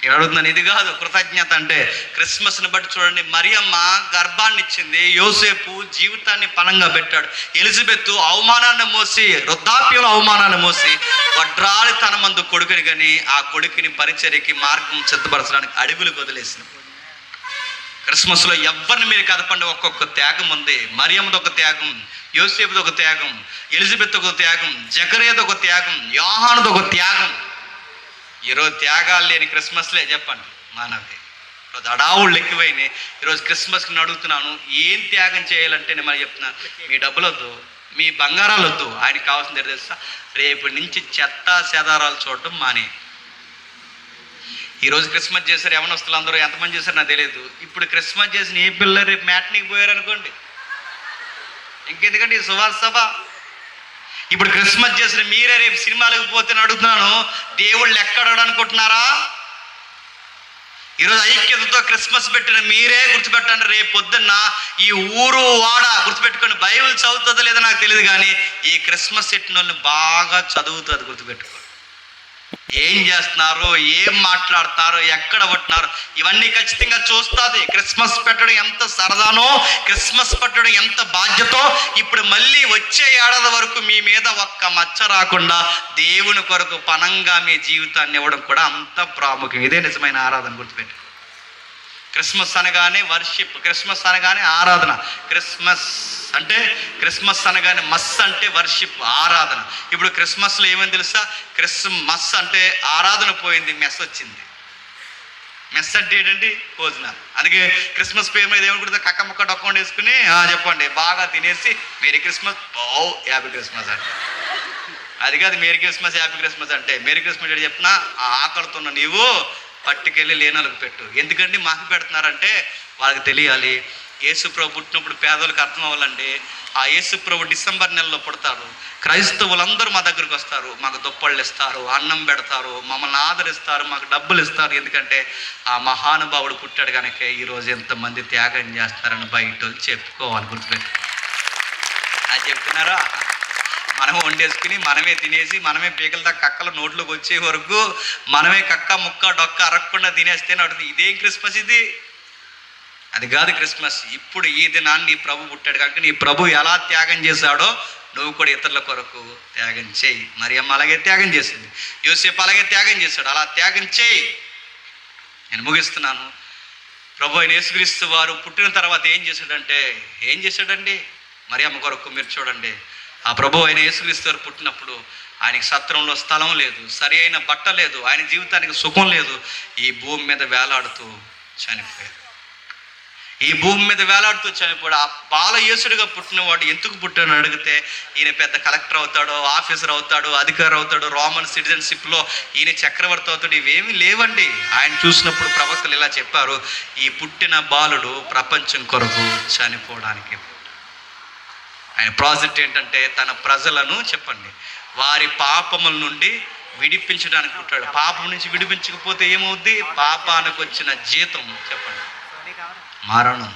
ఇక్కడ అడుగుతున్నాను, ఇది కాదు కృతజ్ఞత అంటే. క్రిస్మస్ని బట్టి చూడండి, మరియమ్మ గర్భాన్ని ఇచ్చింది, యోసేపు జీవితాన్ని పణంగా పెట్టాడు, ఎలిజబెత్ అవమానాన్ని మోసి, వృద్ధాప్యంలో అవమానాన్ని మోసి వడ్రాలి తన మందు కొడుకుని కానీ ఆ కొడుకుని పరిచర్యకి మార్గం సిద్ధపరచడానికి అడవులకు వదిలేసింది. క్రిస్మస్లో ఎవరిని మీరు కదపండి, ఒక్కొక్క త్యాగం ఉంది. మరియమ్మది ఒక త్యాగం, యోసేపుది ఒక త్యాగం, ఎలిజబెత్ ఒక త్యాగం, జకరియది ఒక త్యాగం, యోహానుది ఒక త్యాగం. ఈరోజు త్యాగాలు లేని క్రిస్మస్లే చెప్పండి మానవి. ఈరోజు అడావుళ్ళు ఎక్కువైనాయి. ఈరోజు క్రిస్మస్కి అడుగుతున్నాను, ఏం త్యాగం చేయాలంటే నేను మరి చెప్తున్నాను, మీ డబ్బులు వద్దు, మీ బంగారాలు వద్దు, ఆయనకి కావాల్సింది తెలుసా? రేపు నుంచి చెత్త చెదారాలు చూడటం మానే. ఈరోజు క్రిస్మస్ చేశారు యవనస్తులు అందరూ, ఎంతమంది చేశారు నాకు తెలియదు. ఇప్పుడు క్రిస్మస్ చేసిన ఏ పిల్లలు రేపు మ్యాట్నీకి పోయారు అనుకోండి, ఇంకెందుకంటే ఈ సువార్త సభ. ఇప్పుడు క్రిస్మస్ చేసిన మీరే రేపు సినిమాలకు పోతే అడుగుతున్నాను, దేవుళ్ళు ఎక్కడ అనుకుంటున్నారా? ఈరోజు ఐక్యతతో క్రిస్మస్ పెట్టిన మీరే గుర్తుపెట్టండి, రేపు పొద్దున్న ఈ ఊరు వాడ గుర్తుపెట్టుకోండి. బైబిల్ చదువుతుందో లేదో నాకు తెలియదు, కానీ ఈ క్రిస్మస్ పెట్టిన వాళ్ళని బాగా చదువుతుంది గుర్తుపెట్టుకోండి. ఏం చేస్తున్నారో, ఏం మాట్లాడుతున్నారో, ఎక్కడ ఉంటున్నారో ఇవన్నీ ఖచ్చితంగా చూస్తుంది. క్రిస్మస్ పెట్టడం ఎంత సరదానో, క్రిస్మస్ పెట్టడం ఎంత బాధ్యతో. ఇప్పుడు మళ్ళీ వచ్చే ఏడాది వరకు మీ మీద ఒక్క మచ్చ రాకుండా దేవుని కొరకు పనంగా మీ జీవితాన్ని ఇవ్వడం కూడా అంత ప్రాముఖ్యం. ఇదే నిజమైన ఆరాధన, గుర్తుపెట్టు. క్రిస్మస్ అనగానే వర్షిప్, క్రిస్మస్ అనగానే ఆరాధన, క్రిస్మస్ అనగానే మస్ అంటే వర్షిప్, ఆరాధన. ఇప్పుడు క్రిస్మస్లో ఏమని తెలుసా? క్రిస్మస్ అంటే ఆరాధన పోయింది, మెస్ వచ్చింది. మెస్ అంటే ఏంటండి? భోజనాలు. అందుకే క్రిస్మస్ పేరు మీద ఏమనుకుంటుంది? కక్క ముక్క డొక్కండి వేసుకుని చెప్పండి బాగా తినేసి మేరీ క్రిస్మస్, హ్యాపీ క్రిస్మస్ అంటే. అది కాదు మేరీ క్రిస్మస్ హ్యాపీ క్రిస్మస్ అంటే. మేరీ క్రిస్మస్ అంటే చెప్పినా ఆకలితున్న నీవు పట్టుకెళ్ళి లేనోళ్ళకి పెట్టు. ఎందుకంటే మాకు పెడుతున్నారంటే వాళ్ళకి తెలియాలి. యేసుప్రభు పుట్టినప్పుడు పేదలకు అర్థం అవ్వాలండి. ఆ యేసుప్రభు డిసెంబర్ నెలలో పుడతారు. క్రైస్తవులందరూ మా దగ్గరకు వస్తారు, మాకు దుప్పళ్ళు ఇస్తారు, అన్నం పెడతారు, మమ్మల్ని ఆదరిస్తారు, మాకు డబ్బులు ఇస్తారు. ఎందుకంటే ఆ మహానుభావుడు పుట్టాడు కనుక ఈరోజు ఎంతమంది త్యాగం చేస్తారని బయట చెప్పుకోవాలి. గుర్తుపెట్టు. అది చెప్తున్నారా? మనం వండేసుకుని మనమే తినేసి మనమే పీకలతో కక్కలు నోట్లోకి వచ్చే వరకు మనమే కక్క ముక్క డొక్క అరగకుండా తినేస్తే నడుతుంది. ఇదేం క్రిస్మస్ ఇది? అది కాదు క్రిస్మస్. ఇప్పుడు ఈ దినాన్ని నీ ప్రభు పుట్టాడు కనుక నీ ప్రభు ఎలా త్యాగం చేశాడో నువ్వు కూడా ఇతరుల కొరకు త్యాగం చేయి. మరియమ్మ అలాగే త్యాగం చేసింది, యోసేపు అలాగే త్యాగం చేశాడు. అలా త్యాగం చేయి. నేను ముగిస్తున్నాను. ప్రభు అయిన యేసుక్రీస్తు వారు పుట్టిన తర్వాత ఏం చేశాడండి? మరియమ్మ కొరకు మీరు చూడండి. ఆ ప్రభు అయిన యేసుక్రీస్తు వారు పుట్టినప్పుడు ఆయనకి సత్రంలో స్థలం లేదు, సరి అయిన బట్ట లేదు, ఆయన జీవితానికి సుఖం లేదు. ఈ భూమి మీద వేలాడుతూ చనిపోయాడు. ఆ బాల యేసుడిగా పుట్టినవాడు ఎందుకు పుట్టాడని అడిగితే ఈయన పెద్ద కలెక్టర్ అవుతాడు, ఆఫీసర్ అవుతాడు, అధికారి అవుతాడు, రోమన్ సిటిజన్షిప్లో ఈయన చక్రవర్తి అవుతాడు. ఇవేమీ లేవండి. ఆయన చూసినప్పుడు ప్రవక్తలు ఇలా చెప్పారు, ఈ పుట్టిన బాలుడు ప్రపంచం కొరకు చనిపోవడానికి. ఆయన ప్రాజెక్ట్ ఏంటంటే తన ప్రజలను చెప్పండి వారి పాపముల నుండి విడిపించడానికి పుట్టాడు. పాపం నుంచి విడిపించకపోతే ఏమవుద్ది? పాపానికి వచ్చిన జీతం చెప్పండి మరణం.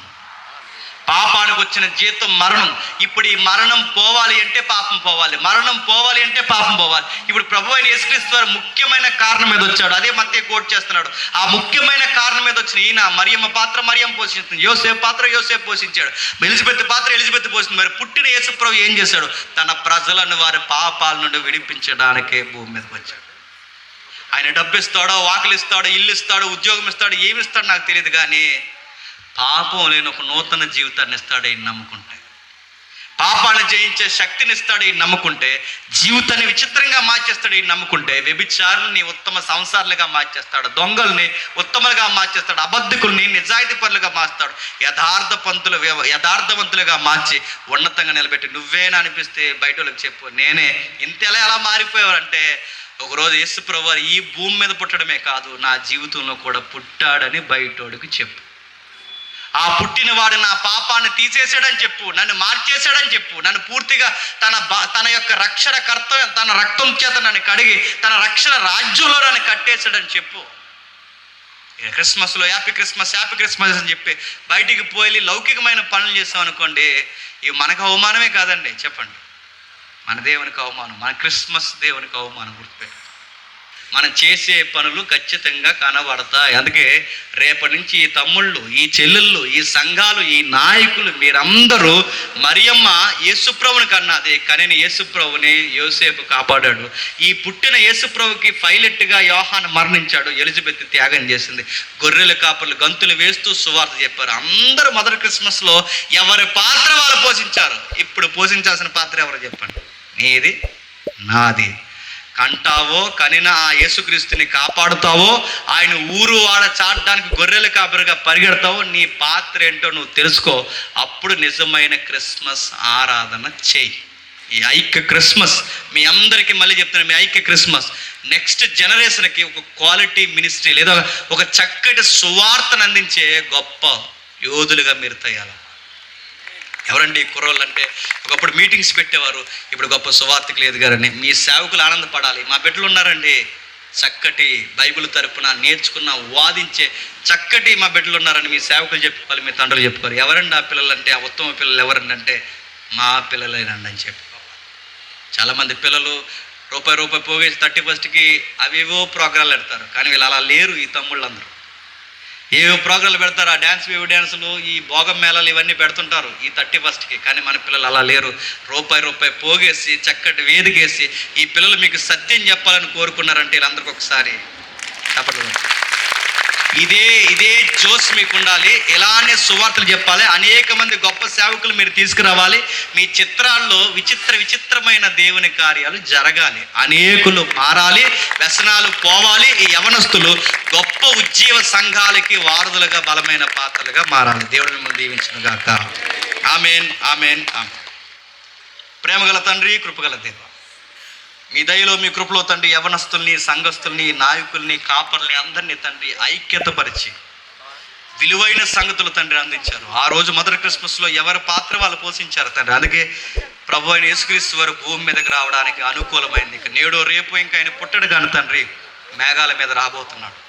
పాపానికి వచ్చిన జీతం మరణం. ఇప్పుడు ఈ మరణం పోవాలి అంటే పాపం పోవాలి, మరణం పోవాలి అంటే పాపం పోవాలి. ఇప్పుడు ప్రభు అయిన యేసుక్రీస్తు వారు ముఖ్యమైన కారణం మీద వచ్చాడు. అదే మత్తయి కోట్ చేస్తున్నాడు. ఆ ముఖ్యమైన కారణం మీద వచ్చిన ఈయన మరియమ్మ పాత్ర మరియమ్మ పోషిస్తుంది, యోసేపు పాత్ర యోసేపు పోషించాడు, ఎలిజబెత్ పాత్ర ఎలిజబెత్ పోషిస్తుంది. మరి పుట్టిన యేసు ప్రభు ఏం చేశాడు? తన ప్రజలను వారి పాపాల నుండి విడిపించడానికే భూమి మీదకి వచ్చాడు. ఆయన డబ్బు ఇస్తాడో, వాకిలు ఇస్తాడో, ఇల్లు ఇస్తాడో, ఉద్యోగం ఇస్తాడో, ఏమి ఇస్తాడో నాకు తెలియదు, కానీ పాపం లేని ఒక నూతన జీవితాన్ని ఇస్తాడు ఈయన నమ్ముకుంటే. పాపాన్ని జయించే శక్తిని ఇస్తాడు ఈయన నమ్ముకుంటే. జీవితాన్ని విచిత్రంగా మార్చేస్తాడు ఈయన నమ్ముకుంటే. వ్యభిచారుల్ని ఉత్తమ సంసారులుగా మార్చేస్తాడు, దొంగల్ని ఉత్తములుగా మార్చేస్తాడు, అబద్ధికుల్ని నిజాయితీ పరులుగా మార్స్తాడు, యథార్థవంతులుగా మార్చి ఉన్నతంగా నిలబెట్టి నువ్వేనా అనిపిస్తే బయట వాళ్ళకి చెప్పు నేనే. ఇంతలా ఎలా మారిపోయారంటే ఒకరోజు యేసు ప్రభువు ఈ భూమి మీద పుట్టడమే కాదు నా జీవితంలో కూడా పుట్టాడని బయటోడికి చెప్పు. ఆ పుట్టినవాడు నా పాపాన్ని తీసేసాడని చెప్పు, నన్ను మార్చేశాడని చెప్పు, నన్ను పూర్తిగా తన యొక్క రక్షణ కర్తవ్యం, తన రక్తం చేత నన్ను కడిగి తన రక్షణ రాజ్యంలో నన్ను కట్టేశాడని చెప్పు. క్రిస్మస్లో హ్యాపీ క్రిస్మస్ హ్యాపీ క్రిస్మస్ అని చెప్పి బయటికి పోయి లౌకికమైన పనులు చేస్తాం అనుకోండి, ఇవి మనకు అవమానమే కాదండి. చెప్పండి, మన దేవునికి అవమానం, మన క్రిస్మస్ దేవునికి అవమానం. గుర్తుపెట్టు, మనం చేసే పనులు ఖచ్చితంగా కనబడతాయి. అందుకే రేపటి నుంచి ఈ తమ్ముళ్ళు, ఈ చెల్లెళ్ళు, ఈ సంఘాలు, ఈ నాయకులు మీరందరూ మరియమ్మ యేసుప్రభుని కన్నది, కానీ యేసుప్రభుని యోసేపు కాపాడాడు. ఈ పుట్టిన యేసుప్రభుకి పైలట్గా యోహాను మరణించాడు, ఎలిజబెత్ త్యాగం చేసింది. గొర్రెల కాపర్లు గంతులు వేస్తూ సువార్త చెప్పారు. అందరూ మొదటి క్రిస్మస్లో ఎవరి పాత్ర వాళ్ళు పోషించారు. ఇప్పుడు పోషించాల్సిన పాత్ర ఎవరు చెప్పండి? నీది, నాది. కంటావో కనిన ఆ యేసుక్రీస్తుని కాపాడుతావో, ఆయన ఊరు వాడ చాటడానికి గొర్రెల కాపరిగా పరిగెడతావో, నీ పాత్ర ఏంటో నువ్వు తెలుసుకో. అప్పుడు నిజమైన క్రిస్మస్ ఆరాధన చేయి. ఈ ఐక్య క్రిస్మస్ మీ అందరికీ మళ్ళీ చెప్తున్నాను, మీ ఐక్య క్రిస్మస్ నెక్స్ట్ జనరేషన్కి ఒక క్వాలిటీ మినిస్ట్రీ లేదా ఒక చక్కటి సువార్తను అందించే గొప్ప యోధులుగా మీరు తయారు. ఎవరండి కుర్రోళ్ళు అంటే ఒకప్పుడు మీటింగ్స్ పెట్టేవారు, ఇప్పుడు గొప్ప సువార్తకు లేదు గారని. మీ సేవకులు ఆనందపడాలి. మా బిడ్డలు ఉన్నారండి చక్కటి బైబిల్ తరపున నేర్చుకున్న వాదించే చక్కటి మా బిడ్డలు ఉన్నారని మీ సేవకులు చెప్పుకోవాలి, మీ తండ్రులు చెప్పుకోవాలి. ఎవరండి ఆ పిల్లలు అంటే, ఆ ఉత్తమ పిల్లలు ఎవరండి అంటే మా పిల్లలేనండి అని చెప్పుకోవాలి. చాలామంది పిల్లలు రూపాయి పోగేసి 31కి అవేవో ప్రోగ్రాలు పెడతారు. కానీ వీళ్ళు అలా లేరు. ఈ తమ్ముళ్ళందరూ ఏవో ప్రోగ్రాలు పెడతారు. ఆ డ్యాన్సులు ఈ భోగం మేళాలు ఇవన్నీ పెడుతుంటారు ఈ 31కి. కానీ మన పిల్లలు అలా లేరు. రూపాయి పోగేసి చక్కటి వేదికేసి ఈ పిల్లలు మీకు సత్యం చెప్పాలని కోరుకున్నారంటే వీళ్ళందరికీ ఒకసారి చెప్పండి. ఇదే జోస్ మీకు ఉండాలి. ఇలానే సువార్తలు చెప్పాలి. అనేక మంది గొప్ప సేవకులు మీరు తీసుకురావాలి. మీ చిత్రాల్లో విచిత్రమైన దేవుని కార్యాలు జరగాలి. అనేకులు మారాలి, వ్యసనాలు పోవాలి. ఈ యవనస్తులు గొప్ప ఉజ్జీవ సంఘాలకి వారధులుగా బలమైన పాత్రలుగా మారాలి. దేవుడు మిమ్మల్ని దీవించును గాక. ఆమేన్, ఆమేన్, ఆమేన్. ప్రేమగల తండ్రి, కృపగల దేవ, మీ దయలో మీ కృపలో తండ్రి యవనస్తుల్ని, సంఘస్థుల్ని, నాయకుల్ని, కాపర్ని అందరినీ తండ్రి ఐక్యతపరిచి విలువైన సంగతులు తండ్రి అందించారు. ఆ రోజు మొదటి క్రిస్మస్లో ఎవరి పాత్ర వాళ్ళు పోషించారు తండ్రి. అందుకే ప్రభు అయిన యేసుక్రీస్తు వారు భూమి మీదకి రావడానికి అనుకూలమైంది. ఇక నేడు రేపు ఇంకా ఆయన పుట్టడు కానీ తండ్రి మేఘాల మీద రాబోతున్నాడు.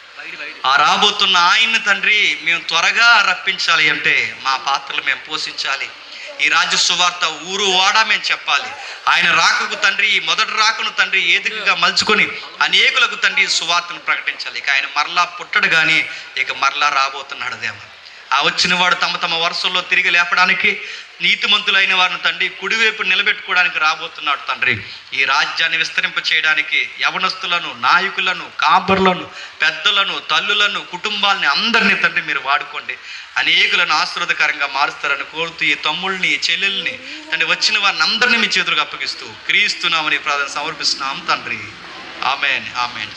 ఆ రాబోతున్న ఆయన్ని తండ్రి మేము త్వరగా రప్పించాలి అంటే మా పాత్రలు మేము పోషించాలి. ఈ రాజ్య సువార్త ఊరు వాడా మేము చెప్పాలి. ఆయన రాకకు తండ్రి, ఈ మొదటి రాకను తండ్రి ఏదికగా మలుచుకొని అనేకులకు తండ్రి సువార్తను ప్రకటించాలి. ఇక ఆయన మరలా పుట్టడు కానీ ఇక మరలా రాబోతున్నాడు దేవ. ఆ వచ్చిన వాడు తమ వరుసల్లో తిరిగి లేపడానికి, నీతిమంతులైన వారిని తండ్రి కుడివైపు నిలబెట్టుకోవడానికి రాబోతున్నాడు తండ్రి. ఈ రాజ్యాన్ని విస్తరింప చేయడానికి యవనస్తులను, నాయకులను, కాపర్లను, పెద్దలను, తల్లులను, కుటుంబాలని అందరినీ తండ్రి మీరు వాడుకోండి. అనేకులను ఆశీర్వాదకరంగా మారుస్తారని కోరుతూ ఈ తమ్ముళ్ళని, ఈ చెల్లెల్ని తండ్రి వచ్చిన వారిని అందరినీ మీ చేతులకు అప్పగిస్తూ క్రీస్తునామని ప్రార్థన సమర్పిస్తున్నాం తండ్రి. ఆమేన్, ఆమేన్.